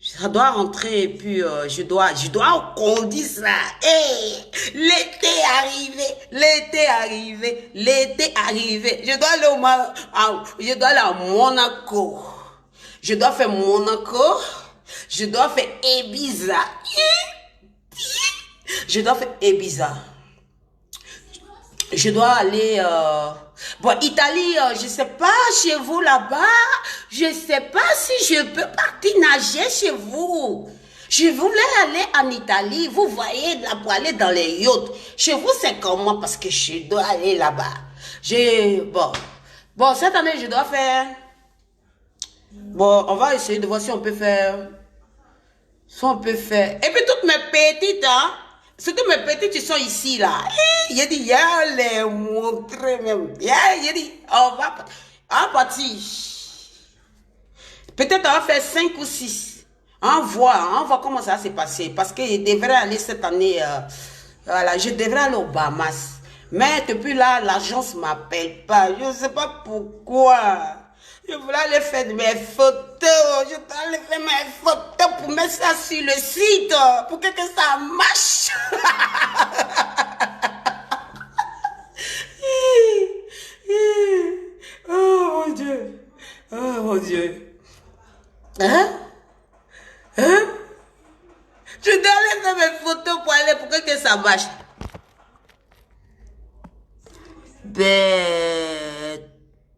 Ça doit rentrer et puis je dois conduire ça. Hey, l'été arrivé. Je dois aller à Monaco. Je dois faire Monaco. Je dois faire Ibiza. Je dois faire Ibiza. Je dois aller... Bon, Italie, je sais pas, chez vous là-bas, je sais pas si je peux partir nager chez vous. Je voulais aller en Italie, vous voyez, là, pour aller dans les yachts. Chez vous, c'est comment? Parce que je dois aller là-bas. Bon, cette année, je dois faire... Bon, on va essayer de voir si on peut faire... Et puis, toutes mes petites, hein, surtout mes petites qui sont ici, là. Il a dit, il y a les montrer même. Il a dit, on va partir. Peut-être on va faire 5 ou 6. On voit comment ça va se passer. Parce que je devrais aller cette année, voilà, je devrais aller aux Bahamas. Mais depuis là, l'agence ne m'appelle pas. Je ne sais pas pourquoi. Je voulais aller faire mes photos. Je dois aller faire mes photos pour mettre ça sur le site. Pour que ça marche. Oh mon Dieu. Oh mon Dieu. Hein? Je dois aller faire mes photos pour que ça marche. Ben,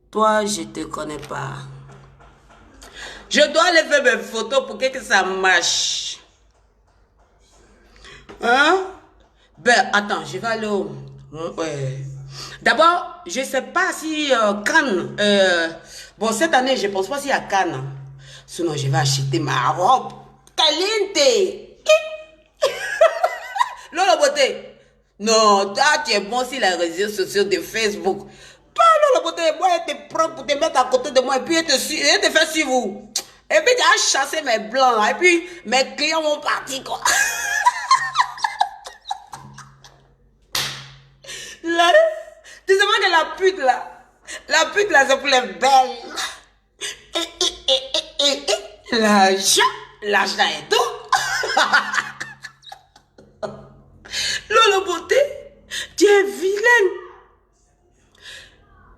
toi, je te connais pas. Je dois aller faire mes photos pour que ça marche. Hein? Ben, attends, je vais aller au... D'abord, je ne sais pas si Cannes... bon, cette année, je ne pense pas s'il y a Cannes. Sinon, je vais acheter ma robe caliente. Lolo Beauté. Non, toi, tu es bon sur les réseaux sociaux de Facebook. Toi, Lolo Beauté, moi, je te prends pour te mettre à côté de moi et puis je te fais suivre. Et puis, tu as chassé mes blancs là, et puis mes clients vont partir, quoi. la pute là, c'est pour les belles. L'argent est tout. Lolo Beauté, tu es vilaine.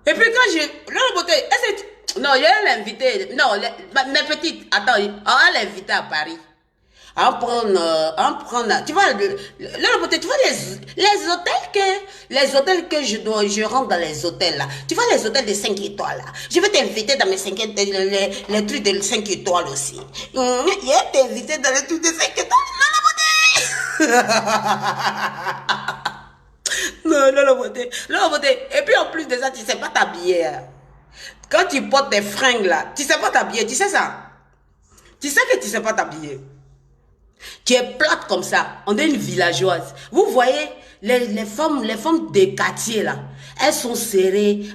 Et puis quand Lolo Beauté, non, je vais l'inviter. Non, mes petites, attends, on va l'inviter à Paris. On prend, tu vois, Lolo Beauté, tu vois les hôtels que je rentre dans les hôtels là. Tu vois les hôtels de 5 étoiles là. Je vais t'inviter dans mes 5 étoiles, les trucs de 5 étoiles aussi. Je vais t'inviter dans les trucs de 5 étoiles. Lolo Beauté. Non, Lolo Beauté. Lolo Beauté. Et puis en plus de ça, tu sais pas t'habiller. Quand tu portes tes fringues là, tu sais pas t'habiller, tu sais ça? Tu sais que tu sais pas t'habiller. Tu es plate comme ça, on est une villageoise. Vous voyez, les femmes des quartiers là, elles sont serrées,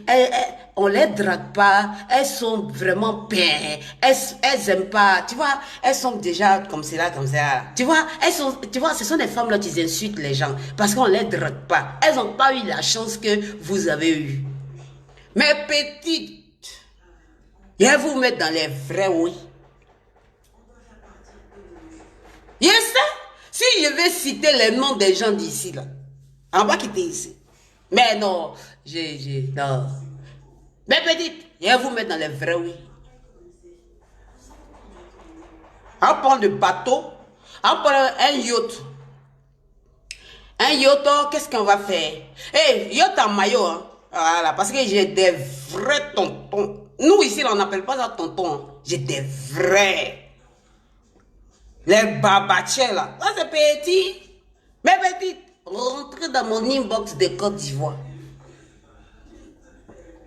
on les drague pas, elles sont vraiment bien, elles aiment pas, tu vois, elles sont déjà comme cela, comme ça. Tu vois, ce sont des femmes là qui insultent les gens parce qu'on les drague pas. Elles n'ont pas eu la chance que vous avez eue. Mes petites, je vais vous mettre dans les vrais oui. Je sais, si je vais citer les noms des gens d'ici, là, on va quitter ici. Mais non, non. Mais petite, je vais vous mettre dans les vrais oui. On prend le bateau, on prend un yacht. Un yacht, qu'est-ce qu'on va faire? Eh, yacht en maillot, hein. Voilà, parce que j'ai des vrais tontons. Nous, ici, on n'appelle pas ça tonton. Hein. J'ai des vrais. Les babachets là, ça c'est petit. Mais petit, rentrez dans mon inbox de Côte d'Ivoire.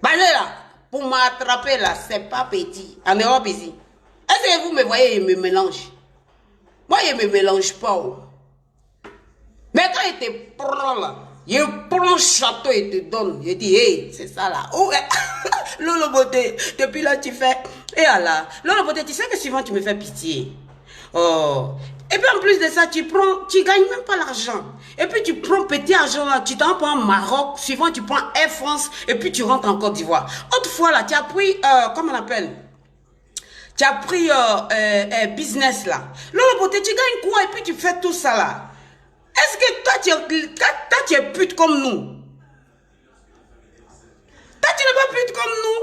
Bah là, pour m'attraper là, c'est pas petit. En Europe ici. Est-ce que vous me voyez, il me mélange? Moi, il me mélange pas. Oh. Mais quand il te prend là, il prend le château et te donne. Je dis, hey, c'est ça là. Oh, Lolo Beauté, depuis là tu fais. Et là, Lolo Beauté, tu sais que souvent tu me fais pitié. Oh. Et puis en plus de ça, tu gagnes même pas l'argent. Et puis tu prends petit argent là, tu t'en prends au Maroc, suivant tu prends Air France, et puis tu rentres en Côte d'Ivoire. Autrefois là, tu as pris, comment on appelle? Tu as pris business là. Lolo Beauté, tu gagnes quoi et puis tu fais tout ça là? Est-ce que toi tu es pute comme nous? Toi tu n'es pas pute comme nous?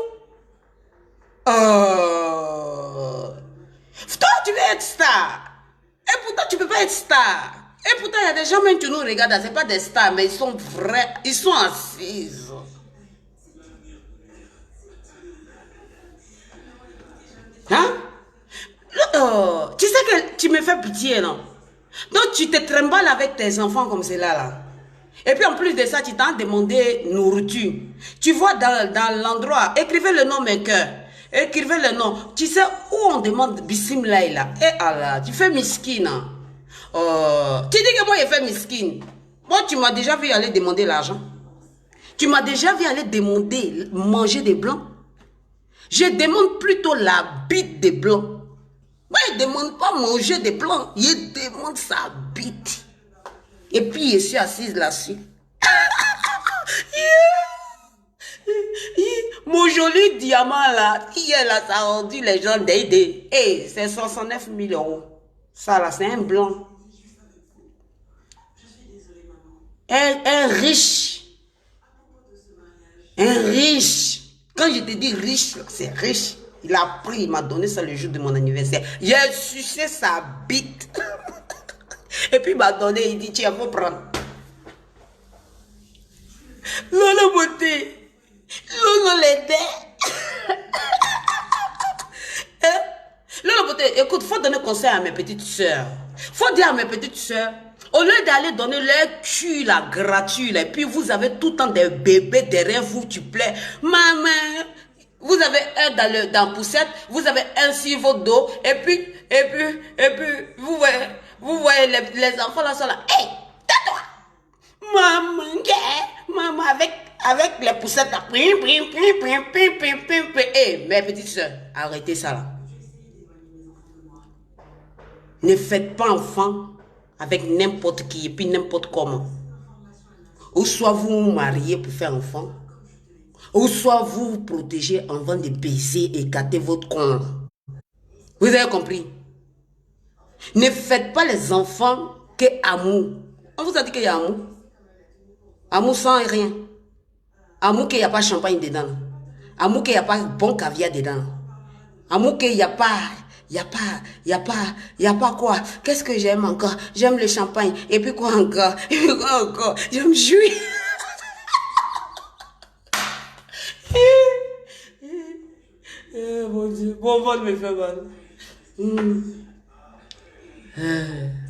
Toi, tu veux être star. Et pourtant, tu ne peux pas être star. Et pourtant, il y a des gens même qui nous regardent, ce n'est pas des stars, mais ils sont vrais, ils sont assises. Hein? Tu sais que tu me fais pitié, non? Donc, tu te trimbales avec tes enfants comme cela, là. Et puis, en plus de ça, tu t'as demandé nourriture. Tu vois dans l'endroit, écrivez le nom, mes cœurs. Écrivez le nom. Tu sais où on demande Bissim Laïla? Eh Allah, tu fais miskine. Tu dis que moi, je fais miskine. Moi, tu m'as déjà vu aller demander l'argent. Tu m'as déjà vu aller demander manger des blancs. Je demande plutôt la bite des blancs. Moi, je ne demande pas manger des blancs. Je demande sa bite. Et puis, je suis assise là-dessus. Mon joli diamant là, hier là, ça a rendu les gens d'aider. Hey, c'est 69 000 €. Ça là, c'est un blanc. Un riche. Un riche. Quand je te dis riche, c'est riche. Il a pris, il m'a donné ça le jour de mon anniversaire. J'ai sucé sa bite. Et puis il m'a donné, il dit, tiens, faut prendre. Lolo Beauté. Lolo l'aidait. Lolo Beauté, écoute, faut donner conseil à mes petites soeurs. Faut dire à mes petites soeurs, au lieu d'aller donner leur cul là, gratuit, là, et puis vous avez tout le temps des bébés derrière vous, tu plais. Maman, vous avez un dans la poussette, vous avez un sur votre dos, et puis, vous voyez les enfants là sont là. Hé, tais-toi! Maman, avec les poussettes là. Hé, mes petites soeurs, arrêtez ça là. Ne faites pas enfant avec n'importe qui et puis n'importe comment. Ou soit vous vous mariez pour faire enfant, Ou soit vous vous protégez avant de baiser et gâter votre con. Vous avez compris? Ne faites pas les enfants que amour. On vous a dit qu'il y a amour. Amour sans rien. Amour qu'il n'y a pas de champagne dedans. Amour qu'il n'y a pas de bon caviar dedans. Amour qu'il n'y a pas... Il n'y a pas quoi. Qu'est-ce que j'aime encore? J'aime le champagne. Et puis quoi encore? Et puis quoi encore? J'aime jouir. Mon Dieu, mon ventre me fait mal.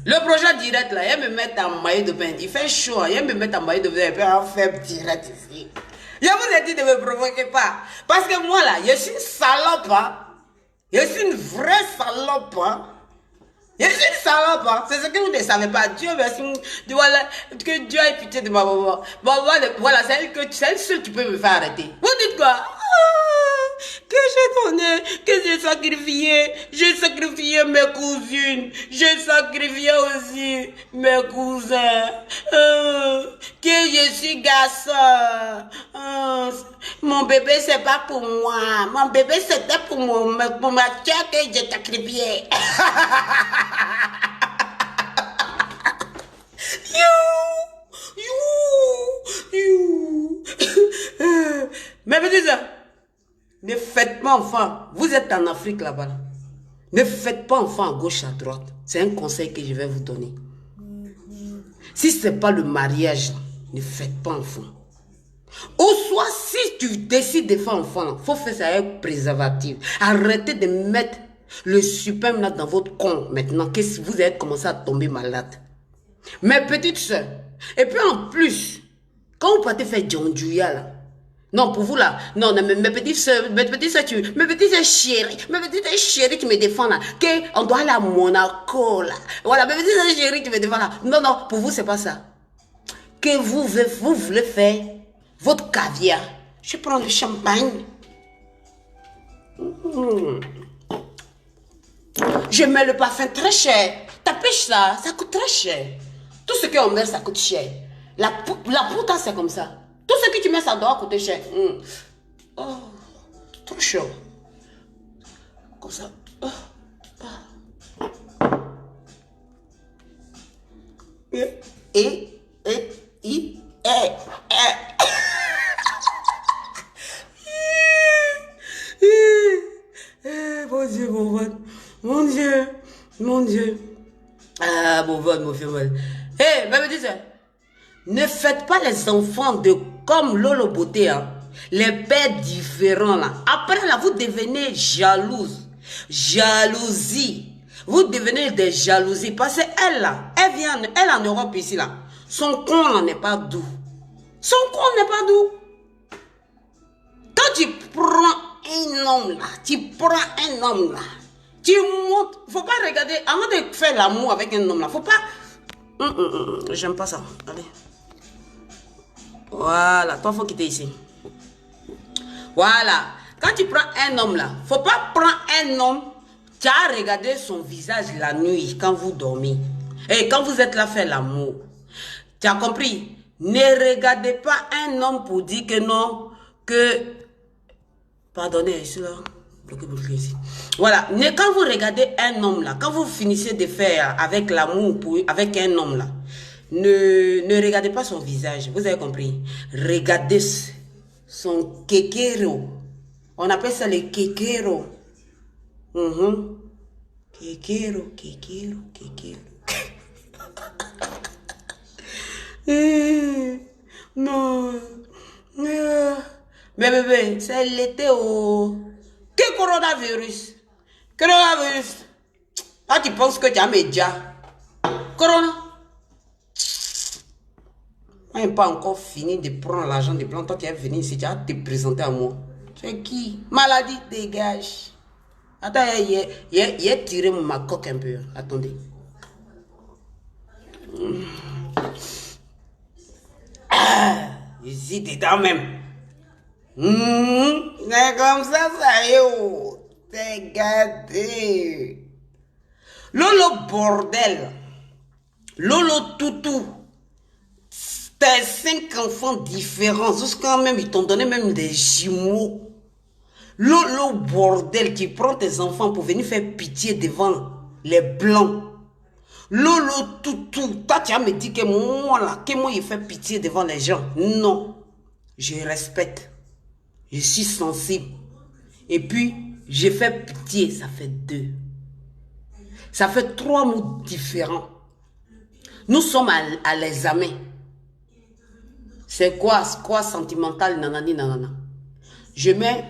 Le projet direct là, il me met en maillot de bain. Il fait chaud, il me met en maillot de bain et puis on fait direct ici. Je vous ai dit de ne me provoquer pas. Parce que moi là, je suis une salope. Hein? Je suis une vraie salope. Hein? Je suis une salope. Hein? C'est ce que vous ne savez pas. Dieu merci. Voilà, que Dieu ait pitié de ma maman. Bon, voilà, c'est elle seule qui peut me faire arrêter. Vous dites quoi? Que j'ai donné, que j'ai sacrifié mes cousines, j'ai sacrifié aussi mes cousins, que je suis garçon, mon bébé c'est pas pour moi, mon bébé c'était pour ma soeur que j'ai sacrifié. Mais me disent, ne faites pas enfant. Vous êtes en Afrique là-bas. Ne faites pas enfant à gauche, à droite. C'est un conseil que je vais vous donner. Si ce n'est pas le mariage, ne faites pas enfant. Ou soit si tu décides de faire enfant, il faut faire ça avec préservatif. Arrêtez de mettre le superbe là dans votre con maintenant que vous avez commencé à tomber malade. Mes petites soeurs. Et puis en plus, quand vous partez faire Djondjouya là, non, pour vous là, non, mes petites soeurs, mes petites soeurs chéries, tu me défends là, qu'on doit aller à Monaco là, voilà, mes petites soeurs chéries, tu me défends là, non, non, pour vous c'est pas ça, que vous voulez faire votre caviar, je prends du champagne, je mets le parfum très cher, ta pêche ça coûte très cher, tout ce qu'on met ça coûte cher, la poudre c'est comme ça. Tout ce que tu mets, ça doit coûter cher. Oh, trop chaud. Comme ça. Mon Dieu, mon ventre. Mon Dieu. Mon Dieu. Ah, mon ventre, mon fils. Hé, me dis ça. Ne faites pas les enfants de comme Lolo Beauté, hein. Les pères différents là. Après là, vous devenez jalouse. Jalousie. Vous devenez des jalousies. Parce qu'elle là, elle en Europe ici là. Son con n'est pas doux. Son con n'est pas doux. Quand tu prends un homme là, tu montes. Faut pas regarder, avant de faire l'amour avec un homme là, faut pas. J'aime pas ça. Allez. Voilà, toi, faut quitter ici. Voilà. Quand tu prends un homme là, faut pas prendre un homme, tu as regardé son visage la nuit quand vous dormez. Et quand vous êtes là faire l'amour. Tu as compris? Ne regardez pas un homme pour dire que non, que... Pardonnez, je suis là. Voilà. Quand vous regardez un homme là, quand vous finissez de faire avec l'amour avec un homme là, ne regardez pas son visage, vous avez compris. Regardez son kekero. On appelle ça le kekero. Kekero. Non. Mais bébé, c'est l'été oh. Quel coronavirus? Coronavirus. Ah, tu penses que tu as média? Corona. On n'a pas encore fini de prendre l'argent de blanc. Toi, tu es venu ici, tu as te présenter à moi. Tu es qui? Maladie, dégage. Attends, il a tiré ma coque un peu. Attendez. Ici, dedans même. C'est comme ça y est. C'est gâté. Lolo bordel. Lolo toutou. Tes 5 enfants différents, jusqu'à même, ils t'ont donné même des jumeaux. Le bordel qui prend tes enfants pour venir faire pitié devant les blancs. Tout. Toi, tu vas me dire que moi, il fait pitié devant les gens. Non. Je respecte. Je suis sensible. Et puis, j'ai fait pitié. Ça fait 2. Ça fait 3 mots différents. Nous sommes à l'examen. C'est quoi sentimental, nanani, nanana. Je mets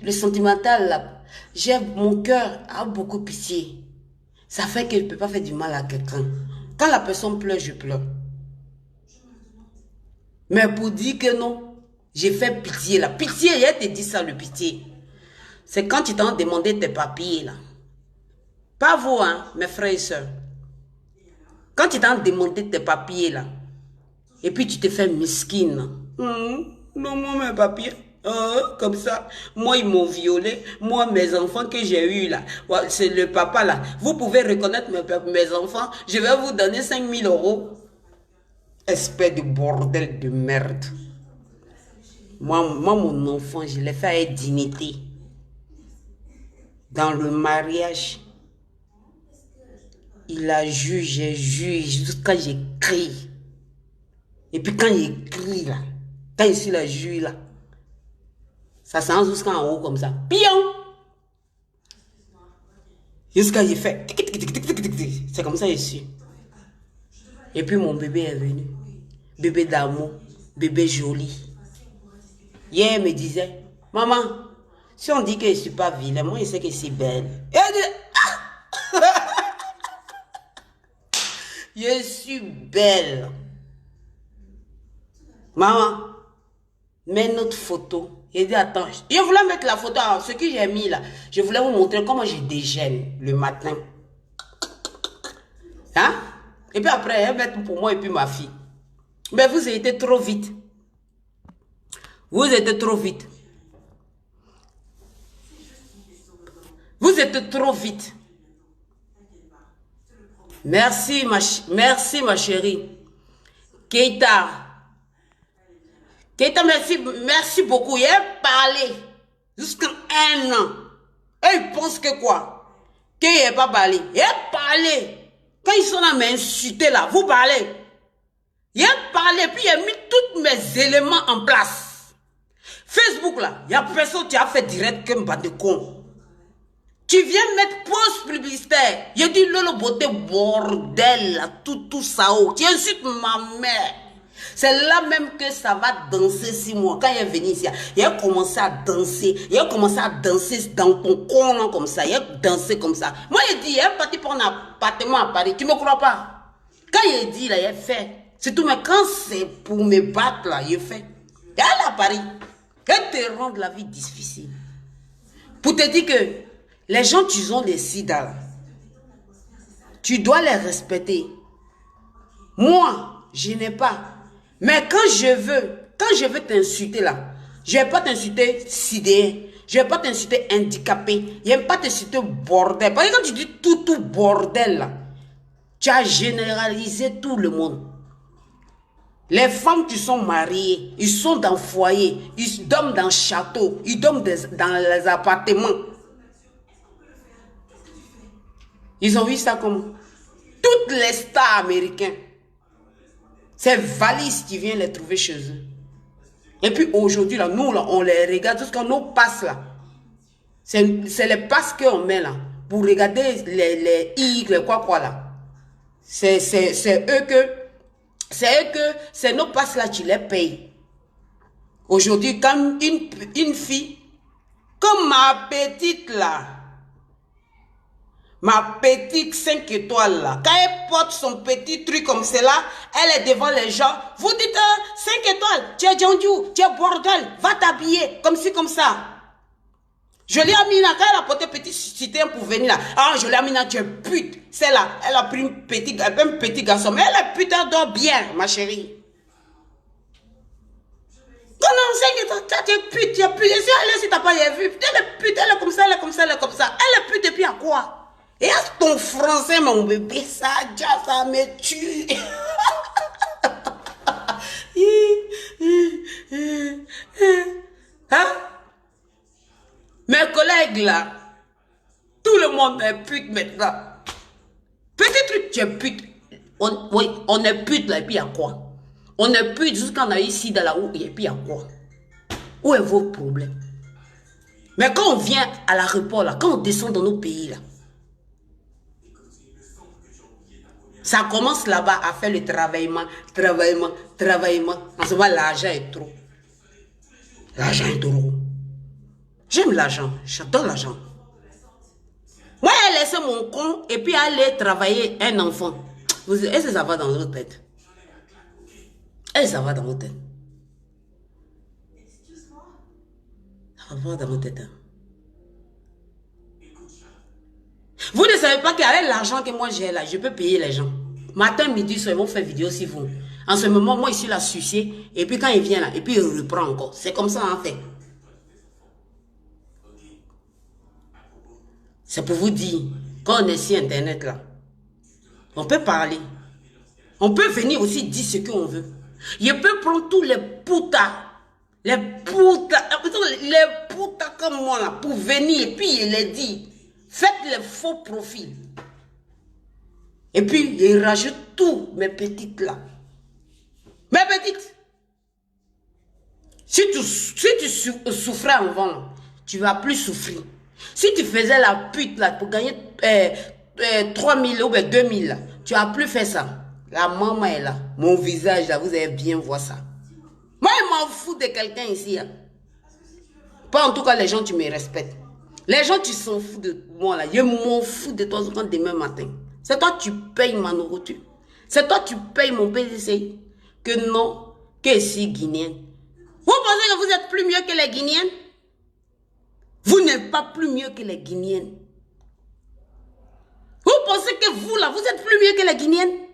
le sentimental là. Mon cœur a beaucoup pitié. Ça fait que je ne peux pas faire du mal à quelqu'un. Quand la personne pleure, je pleure. Mais pour dire que non, j'ai fait pitié là. Pitié, il te dit ça, le pitié. C'est quand tu t'en demandé tes papiers là. Pas vous, hein, mes frères et sœurs. Quand tu t'en demandé tes papiers là. Et puis tu te fais mesquine. Non, moi, mes papiers. Comme ça, moi, ils m'ont violé. Moi, mes enfants que j'ai eus là, c'est le papa là. Vous pouvez reconnaître mes enfants. Je vais vous donner 5 000 €. Espèce de bordel de merde. Moi, mon enfant, je l'ai fait avec dignité. Dans le mariage, il a jugé, jusqu'à j'ai crié. Et puis quand il crie là, quand il suis la juge là, ça sent jusqu'en haut comme ça. Pion! Jusqu'à il fait. C'est comme ça ici. Et puis mon bébé est venu. Bébé d'amour, bébé joli. Hier, il me disait, maman, si on dit que je ne suis pas vilaine, moi je sais que je suis belle. Et je suis belle. Maman, mets notre photo. Il dit, attends, je voulais mettre la photo, ce que j'ai mis là. Je voulais vous montrer comment je déjeune le matin. Hein? Et puis après, elle met pour moi et puis ma fille. Mais vous étiez trop vite. Vous êtes trop vite. Vous êtes trop vite. Merci ma chérie. Keita, merci beaucoup. Il a parlé jusqu'à 1 an. Et il pense que quoi? Qu'il n'a pas parlé. Il a parlé. Quand ils sont là, m'insulter là, vous parlez. Il a parlé, puis il a mis tous mes éléments en place. Facebook là, il n'y a personne qui a fait direct comme bande de con. Tu viens mettre post publicitaire. Il dit le beauté bordel là, tout ça. Tu insultes ma mère. C'est là même que ça va danser 6 mois. Quand il est venu ici, il a commencé à danser. Il a commencé à danser dans ton con là, comme ça. Il a dansé comme ça. Moi, il dit, il est parti pour un appartement à Paris. Tu ne me crois pas? Quand il dit, là, il a fait. C'est tout, mais quand c'est pour me battre, là, il fait. Il est à Paris. Il te rend la vie difficile. Pour te dire que les gens qui ont des sida, là, tu dois les respecter. Moi, je n'ai pas. Mais quand je veux t'insulter là, je ne vais pas t'insulter sidé, je ne vais pas t'insulter handicapé, je ne vais pas t'insulter bordel. Parce que quand tu dis tout bordel là, tu as généralisé tout le monde. Les femmes qui sont mariées, ils sont dans le foyer, ils dorment dans le château, ils dorment dans les appartements. Ils ont vu ça comme toutes les stars américaines. C'est valise qui vient les trouver chez eux. Et puis aujourd'hui, là, nous, là, on les regarde jusqu'à nos passes là. C'est les passes qu'on met là. Pour regarder les igles, quoi là. C'est eux que, c'est nos passes là qui les payent. Aujourd'hui, quand une fille, comme ma petite là, ma petite 5 étoiles là, quand elle porte son petit truc comme cela, elle est devant les gens. Vous dites 5 étoiles, tu es Djandjou, tu es bordel, va t'habiller comme ci, comme ça. Je l'ai mis là, quand elle a porté petit citerne pour venir là. Ah, je l'ai mis là, tu es pute. C'est là, elle a pris un petit garçon. Mais elle est putain dort bien, ma chérie. Non, 5 étoiles, tu es pute, tu es pute. Et si elle est, si t'as pas vu, elle est pute, elle est comme ça, elle est comme ça, elle est comme ça. Elle est pute et puis à quoi? Et à ton français, mon bébé, ça me tue. Avec là, tout le monde est pute maintenant. Petit truc, tu es pute. Oui, on est pute là, et puis il y a quoi? On est pute jusqu'à on a ici dans la rue, et puis il y a quoi? Où est votre problème? Mais quand on vient à l'aéroport là, quand on descend dans nos pays là, ça commence là-bas à faire le travaillement. En ce moment, l'argent est trop. L'argent est trop. J'aime l'argent, j'adore l'argent. Moi, j'ai laissé mon con et puis aller travailler un enfant. Est-ce que ça va dans votre tête? Est-ce que ça va dans votre tête? Ça va dans votre tête. Hein? Vous ne savez pas qu'avec l'argent que moi j'ai là, je peux payer les gens. Matin, midi, soir, ils vont faire vidéo si vous. En ce moment, moi, je suis là, sucé. Et puis quand il vient là, et puis il reprend encore. C'est comme ça en fait. C'est pour vous dire, quand on est sur Internet là, on peut parler. On peut venir aussi dire ce qu'on veut. Je peux prendre tous les putas comme moi là, pour venir et puis il les dit. Faites les faux profils. Et puis, il rajoute tout, mes petites là. Mes petites. Si tu souffrais avant, tu ne vas plus souffrir. Si tu faisais la pute là pour gagner 3 000 ou 2 000 là, tu n'as plus fait ça. La maman est là. Mon visage là, vous allez bien voir ça. Moi, je m'en fous de quelqu'un ici. Hein. Pas en tout cas les gens, tu me respectes. Les gens, tu s'en fous de moi là. Je m'en fous de toi demain matin. C'est toi qui payes ma nourriture. C'est toi qui payes mon PDC. Que non, que ici Guinéen. Vous pensez que vous êtes plus mieux que les Guinéennes? Vous n'êtes pas plus mieux que les Guinéennes. Vous pensez que vous là, vous êtes plus mieux que les Guinéennes?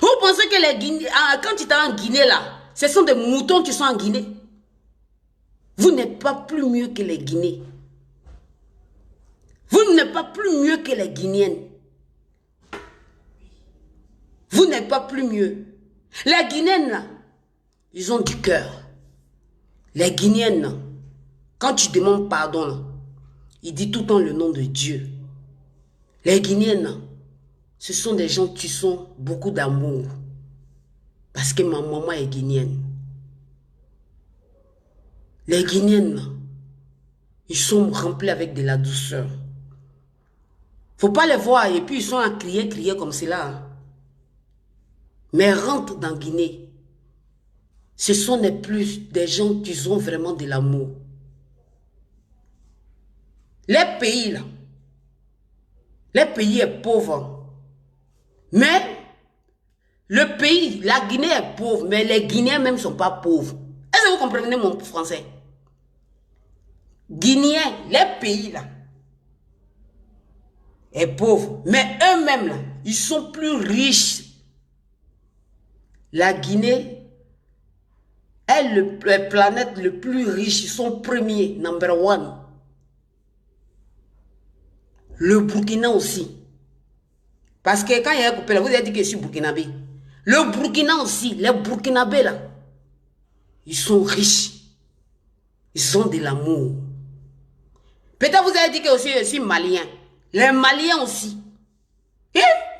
Vous pensez que les Guinéens, quand tu es en Guinée là, ce sont des moutons qui sont en Guinée? Vous n'êtes pas plus mieux que les Guinéens. Vous n'êtes pas plus mieux que les Guinéennes. Vous n'êtes pas plus mieux. Les Guinéennes, là, ils ont du cœur. Les Guinéennes, là, quand tu demandes pardon, là, ils disent tout le temps le nom de Dieu. Les Guinéennes, là, ce sont des gens qui sont beaucoup d'amour. Parce que ma maman est guinéenne. Les Guinéennes, là, ils sont remplis avec de la douceur. Faut pas les voir et puis ils sont à crier comme cela. Hein. Mais rentre dans Guinée. Ce sont des gens qui ont vraiment de l'amour. Les pays là, les pays est pauvre. Mais le pays, la Guinée est pauvre, mais les Guinéens même ne sont pas pauvres. Est-ce que vous comprenez mon français? Guinéens, les pays là, est pauvre. Mais eux-mêmes là, ils sont plus riches. La Guinée est la planète le plus riche. Ils sont premiers, number one. Le Burkina aussi. Parce que quand il y a coupé là, vous avez dit que je suis burkinabé. Le Burkina aussi, les Burkinabés là, ils sont riches. Ils ont de l'amour. Peut-être vous avez dit que aussi, je suis malien. Les Maliens aussi.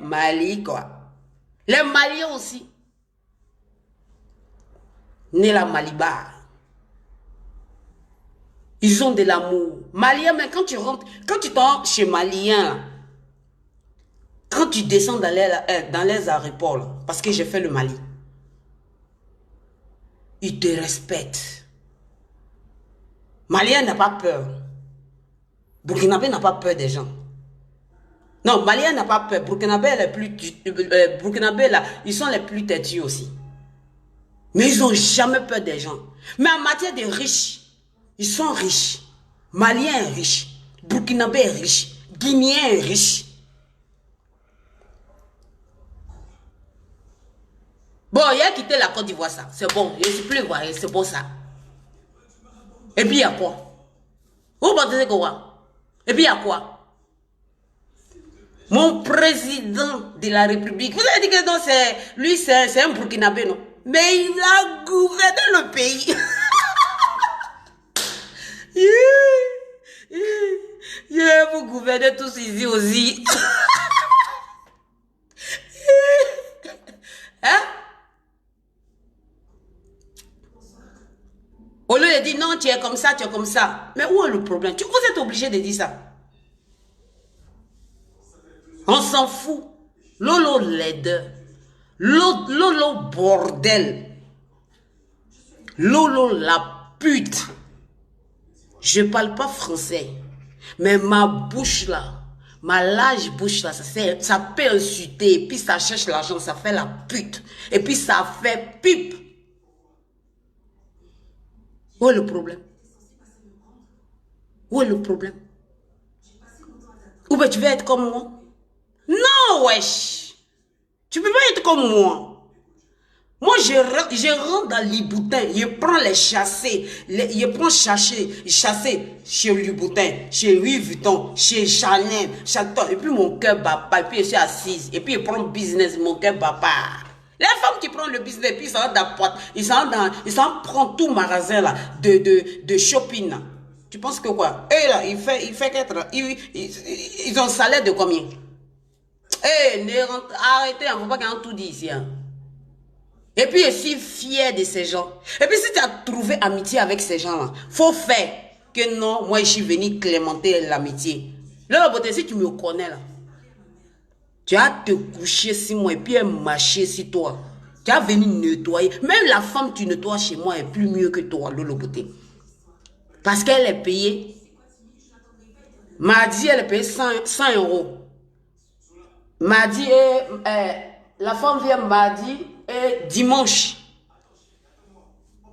Mali quoi. Les Maliens aussi. Né la Maliba. Ils ont de l'amour. Malien, mais quand tu rentres, quand tu t'en chez Malien, quand tu descends dans les aéroports, là, parce que j'ai fait le Mali, ils te respectent. Malien n'a pas peur. Burkinabé n'a pas peur des gens. Non, Malien n'a pas peur. Burkinabé là, ils sont les plus têtus aussi. Mais ils n'ont jamais peur des gens. Mais en matière de riches, ils sont riches. Malien est riche. Burkinabé est riche. Guinéen est riche. Bon, il a quitté la Côte d'Ivoire, ça. C'est bon. Je ne suis plus ivoirien, c'est bon ça. Et puis il y a quoi? Vous pensez quoi? Et puis il y a quoi? Mon président de la République. Vous avez dit que non, lui, c'est un Burkinabé, non? Mais il a gouverné le pays. Je vais vous gouverner tous ici aussi. Hein? Au lieu de dire non, tu es comme ça, tu es comme ça. Mais où est le problème? Vous êtes obligé de dire ça. On s'en fout. Lolo laide. Lolo bordel. Lolo la pute. Je parle pas français. Mais ma bouche là, ma large bouche là, ça peut insulter. Et puis ça cherche l'argent, ça fait la pute. Et puis ça fait pipe. Où est le problème? Où est le problème? Ou bien tu veux être comme moi? Non, wesh. Tu peux pas être comme moi. Moi, je rentre dans Liboutin, je prends les chassés, je prends chasser chez Liboutin, chez Louis Vuitton, chez Chanel, et puis mon cœur bat pas, et puis je suis assise, et puis je prends business, mon cœur bat pas. Les femmes qui prennent le business, et puis ils s'en vont dans la boîte, ils s'en prennent tout magasin là, de shopping là. Tu penses que quoi? Et là, il fait qu'être, ils ont un salaire de combien? Arrêtez, il ne faut pas qu'on tout dise ici. Hein. Et puis, je suis fier de ces gens. Et puis, si tu as trouvé amitié avec ces gens-là, faut faire que non, moi, je suis venu clémenter l'amitié. Là, si tu me connais, là, tu vas te coucher sur moi et puis marcher sur toi. Tu vas venir nettoyer. Même la femme que tu nettoies chez moi est plus mieux que toi, Lolo Beauté. Parce qu'elle est payée. Mardi, elle est payée 100 €. Mardi, la femme vient mardi et dimanche.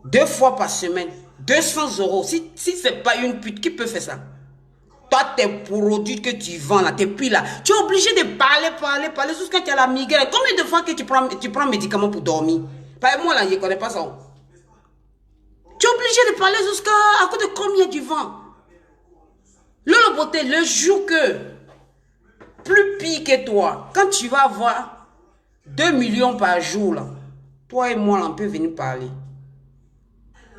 2 fois par semaine. 200 €. Si ce n'est pas une pute, qui peut faire ça? Toi, tes produits que tu vends là, tes prix là, tu es obligé de parler jusqu'à tu as la migraine. Combien de fois que tu prends un médicament pour dormir? Moi là, je ne connais pas ça. Tu es obligé de parler jusqu'à à cause de combien tu vends. Lolo Beauté, le jour que plus pire que toi, quand tu vas avoir 2 millions par jour, là, toi et moi, là, on peut venir parler.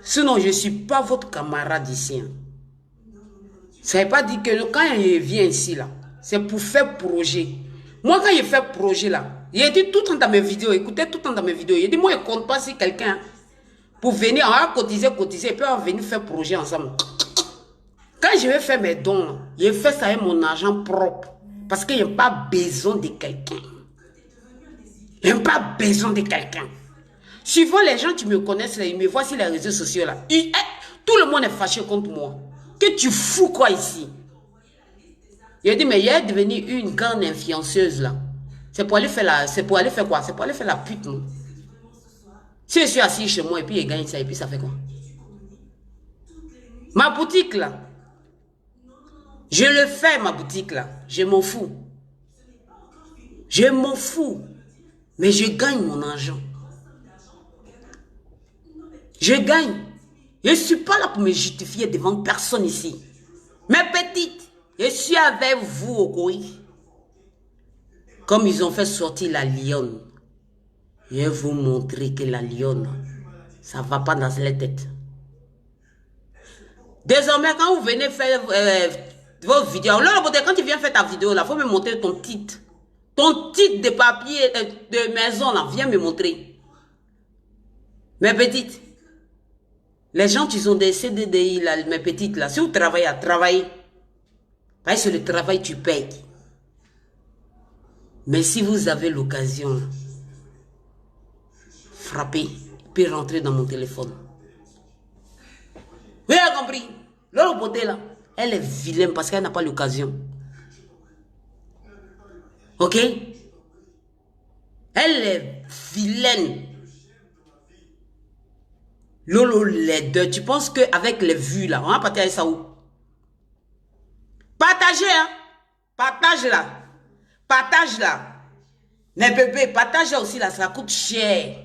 Sinon, je ne suis pas votre camarade ici. Hein. Ça ne veut pas dire que quand je viens ici, là, c'est pour faire projet. Moi, quand je fais projet, là, j'ai dit tout le temps dans mes vidéos, écoutez tout le temps dans mes vidéos, j'ai dit, moi, je ne compte pas sur quelqu'un pour venir, on va cotiser, et puis on va venir faire projet ensemble. Quand je vais faire mes dons, je fais ça avec mon argent propre. Parce qu'il n'y a pas besoin de quelqu'un. Il n'y a pas besoin de quelqu'un. Suivant les gens qui me connaissent, ils me voient sur les réseaux sociaux là. Tout le monde est fâché contre moi. Que tu fous quoi ici? Il dit, mais il est devenu une grande influenceuse là. C'est pour aller faire la... C'est pour aller faire quoi? C'est pour aller faire la pute, non? Si je suis assis chez moi et puis il gagne ça, et puis ça fait quoi? Ma boutique là. Je le fais, ma boutique là. Je m'en fous. Je m'en fous. Mais je gagne mon argent. Je gagne. Je ne suis pas là pour me justifier devant personne ici. Mes petites, je suis avec vous au Koi. Comme ils ont fait sortir la lionne. Je vais vous montrer que la lionne, ça ne va pas dans les têtes. Désormais, quand vous venez faire vos vidéos, là, quand tu viens faire ta vidéo, il faut me montrer ton titre. Ton titre de papier, de maison, là, viens me montrer. Mes petites, les gens qui ont des CDDI, là, mes petites, là, si vous travaillez, travaillez. Parce que le travail, tu payes. Mais si vous avez l'occasion, frappez, puis rentrer dans mon téléphone. Vous avez compris? L'autre beauté là, elle est vilaine parce qu'elle n'a pas l'occasion. Ok? Elle est vilaine. Lolo les deux. Tu penses qu'avec les vues là, on va partager ça où? Partagez, hein? Partage là. Partage là. Mais bébé, partage là aussi là, ça coûte cher.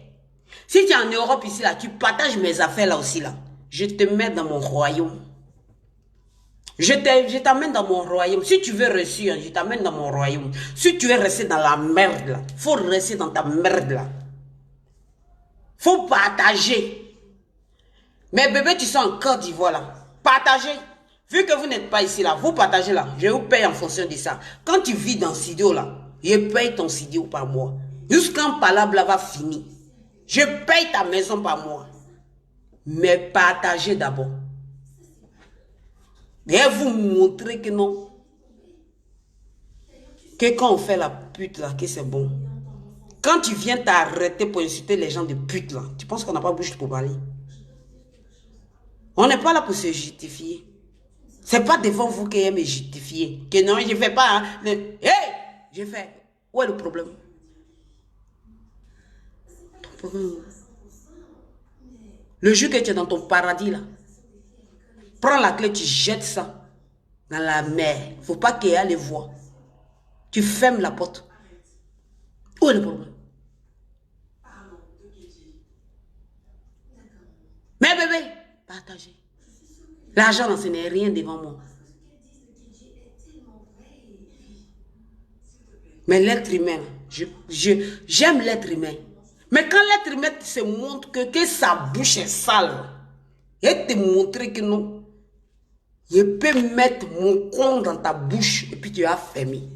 Si tu es en Europe ici là, tu partages mes affaires là aussi là. Je te mets dans mon royaume. Je t'amène dans mon royaume. Si tu veux réussir, je t'amène dans mon royaume. Si tu veux rester dans la merde là, faut rester dans ta merde là. Faut partager. Mais bébé, tu sens en Côte d'Ivoire là. Partagez. Vu que vous n'êtes pas ici là, vous partagez là. Je vous paye en fonction de ça. Quand tu vis dans Sidio là, je paye ton Sidio par mois. Jusqu'en Palabla va finir. Je paye ta maison par mois. Mais partagez d'abord. Et vous montrez que non. Que quand on fait la pute là, que c'est bon. Quand tu viens t'arrêter pour insulter les gens de pute là, tu penses qu'on n'a pas bouche pour parler? On n'est pas là pour se justifier. C'est pas devant vous qu'il me justifier. Que non, je ne fais pas. Hein. Hey, je fais. Où est le problème? Ton problème. Le jour que tu es dans ton paradis là, prends la clé, tu jettes ça dans la mer. Il ne faut pas qu'il y ait les voix. Tu fermes la porte. Où est le problème? Mais bébé, partagez. L'argent, ce n'est rien devant moi. Mais l'être humain, j'aime l'être humain. Mais quand l'être humain se montre que sa bouche est sale, et te montrer que non, je peux mettre mon con dans ta bouche et puis tu as fermé.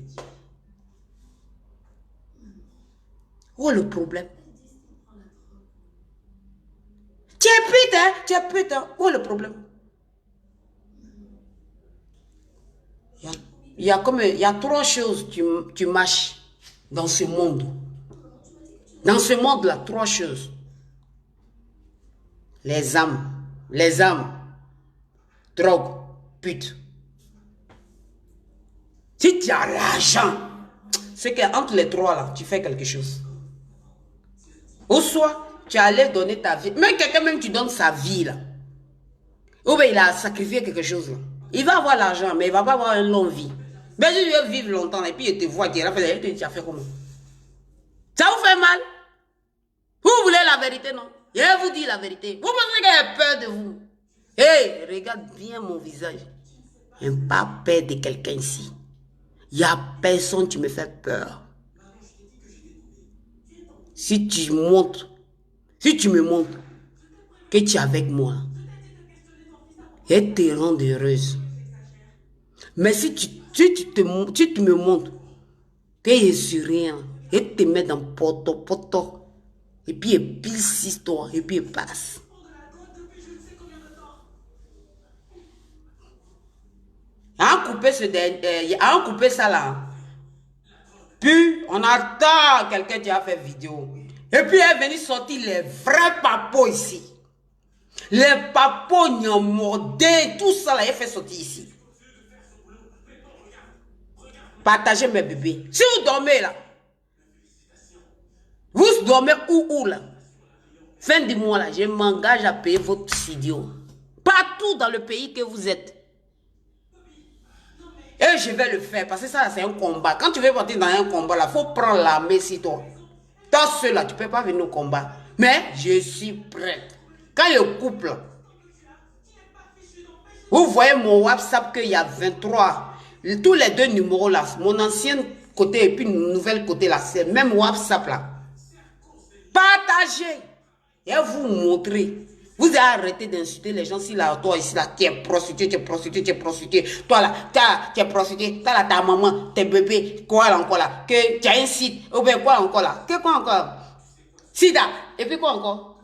Où est le problème? Tu es pute, hein? Tu es pute, hein? Où est le problème? Il y a trois choses que tu mâches dans ce monde. Dans ce monde-là, trois choses. Les âmes, drogue, pute. Si tu as l'argent, c'est qu'entre les trois là, tu fais quelque chose. Ou soit, tu allais donner ta vie. Même quelqu'un, même tu donnes sa vie là. Ou bien il a sacrifié quelque chose là. Il va avoir l'argent, mais il ne va pas avoir une longue vie. Mais si tu veux vivre longtemps et puis il te voit, tu as fait comment? Ça vous fait mal? Vous voulez la vérité, non? Je vous dis la vérité. Vous pensez qu'il a peur de vous? Hé, regarde bien mon visage. Je n'ai pas peur de quelqu'un ici. Il n'y a personne qui me fait peur. Si tu me montres que tu es avec moi, je te rends heureuse. Mais si tu me montres que je suis rien, je te mets dans poto, et puis il pile 6 toi, et puis il passe. On coupé ça là. Puis on attend quelqu'un qui a fait vidéo. Et puis elle est venue sortir les vrais papos ici. Les papos nyamodés, tout ça là, elle fait sortir ici. Partagez mes bébés. Si vous dormez là, vous dormez où là? Fin du mois là, je m'engage à payer votre studio. Partout dans le pays que vous êtes. Et je vais le faire parce que ça c'est un combat. Quand tu veux partir dans un combat là, il faut prendre l'armée si toi. Toi seul là, tu ne peux pas venir au combat. Mais je suis prête. Quand le couple, vous voyez mon WhatsApp qu'il y a 23. Tous les deux numéros là, mon ancien côté et puis le nouvel côté là, c'est même WhatsApp là. Partagez et vous montrer. Vous avez arrêté d'insulter les gens si là, toi ici là, tu es prostitué, tu es prostitué, tu es prostitué. Toi là, tu es prostitué, toi là, ta maman, tes bébés, quoi là encore là, que tu as un site, ou bien quoi encore là, que quoi encore? Sida, et puis quoi encore?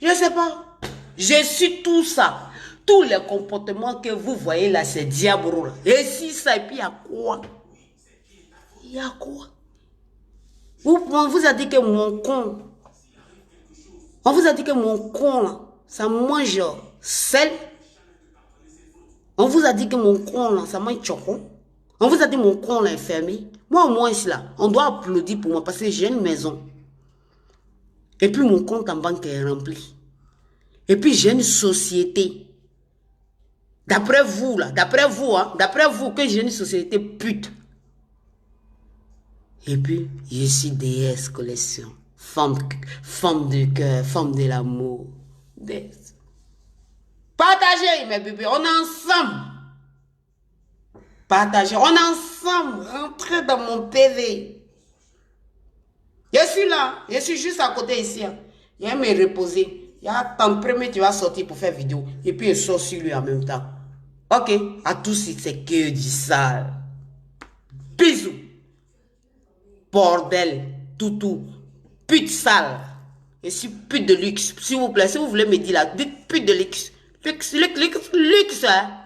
Je ne sais pas. Je suis tout ça. Tous les comportements que vous voyez là, c'est diabolo là. Et si ça, et puis il y a quoi? Il y a quoi? On vous a dit que mon con, on vous a dit que mon con là, ça mange sel. On vous a dit que mon con là, ça mange choco. On vous a dit que mon con là est fermé. Moi au moins ici là, on doit applaudir pour moi parce que j'ai une maison. Et puis mon compte en banque est rempli. Et puis j'ai une société. D'après vous là, d'après vous que j'ai une société pute. Et puis je suis déesse collection. Femme de cœur, femme de l'amour. Partagez mes bébés, on est ensemble. Partagez, on est ensemble. Rentrez dans mon PV. Je suis là, je suis juste à côté ici. Il va me reposer. Il y a ton premier, tu vas sortir pour faire vidéo. Et puis il sort sur lui en même temps. Ok, à tous, c'est que du sale. Bisous. Bordel, toutou, pute sale. Je suis pute de luxe. S'il vous plaît, si vous voulez me dire là, dites pute de luxe. Luxe, luxe, luxe, luxe, hein.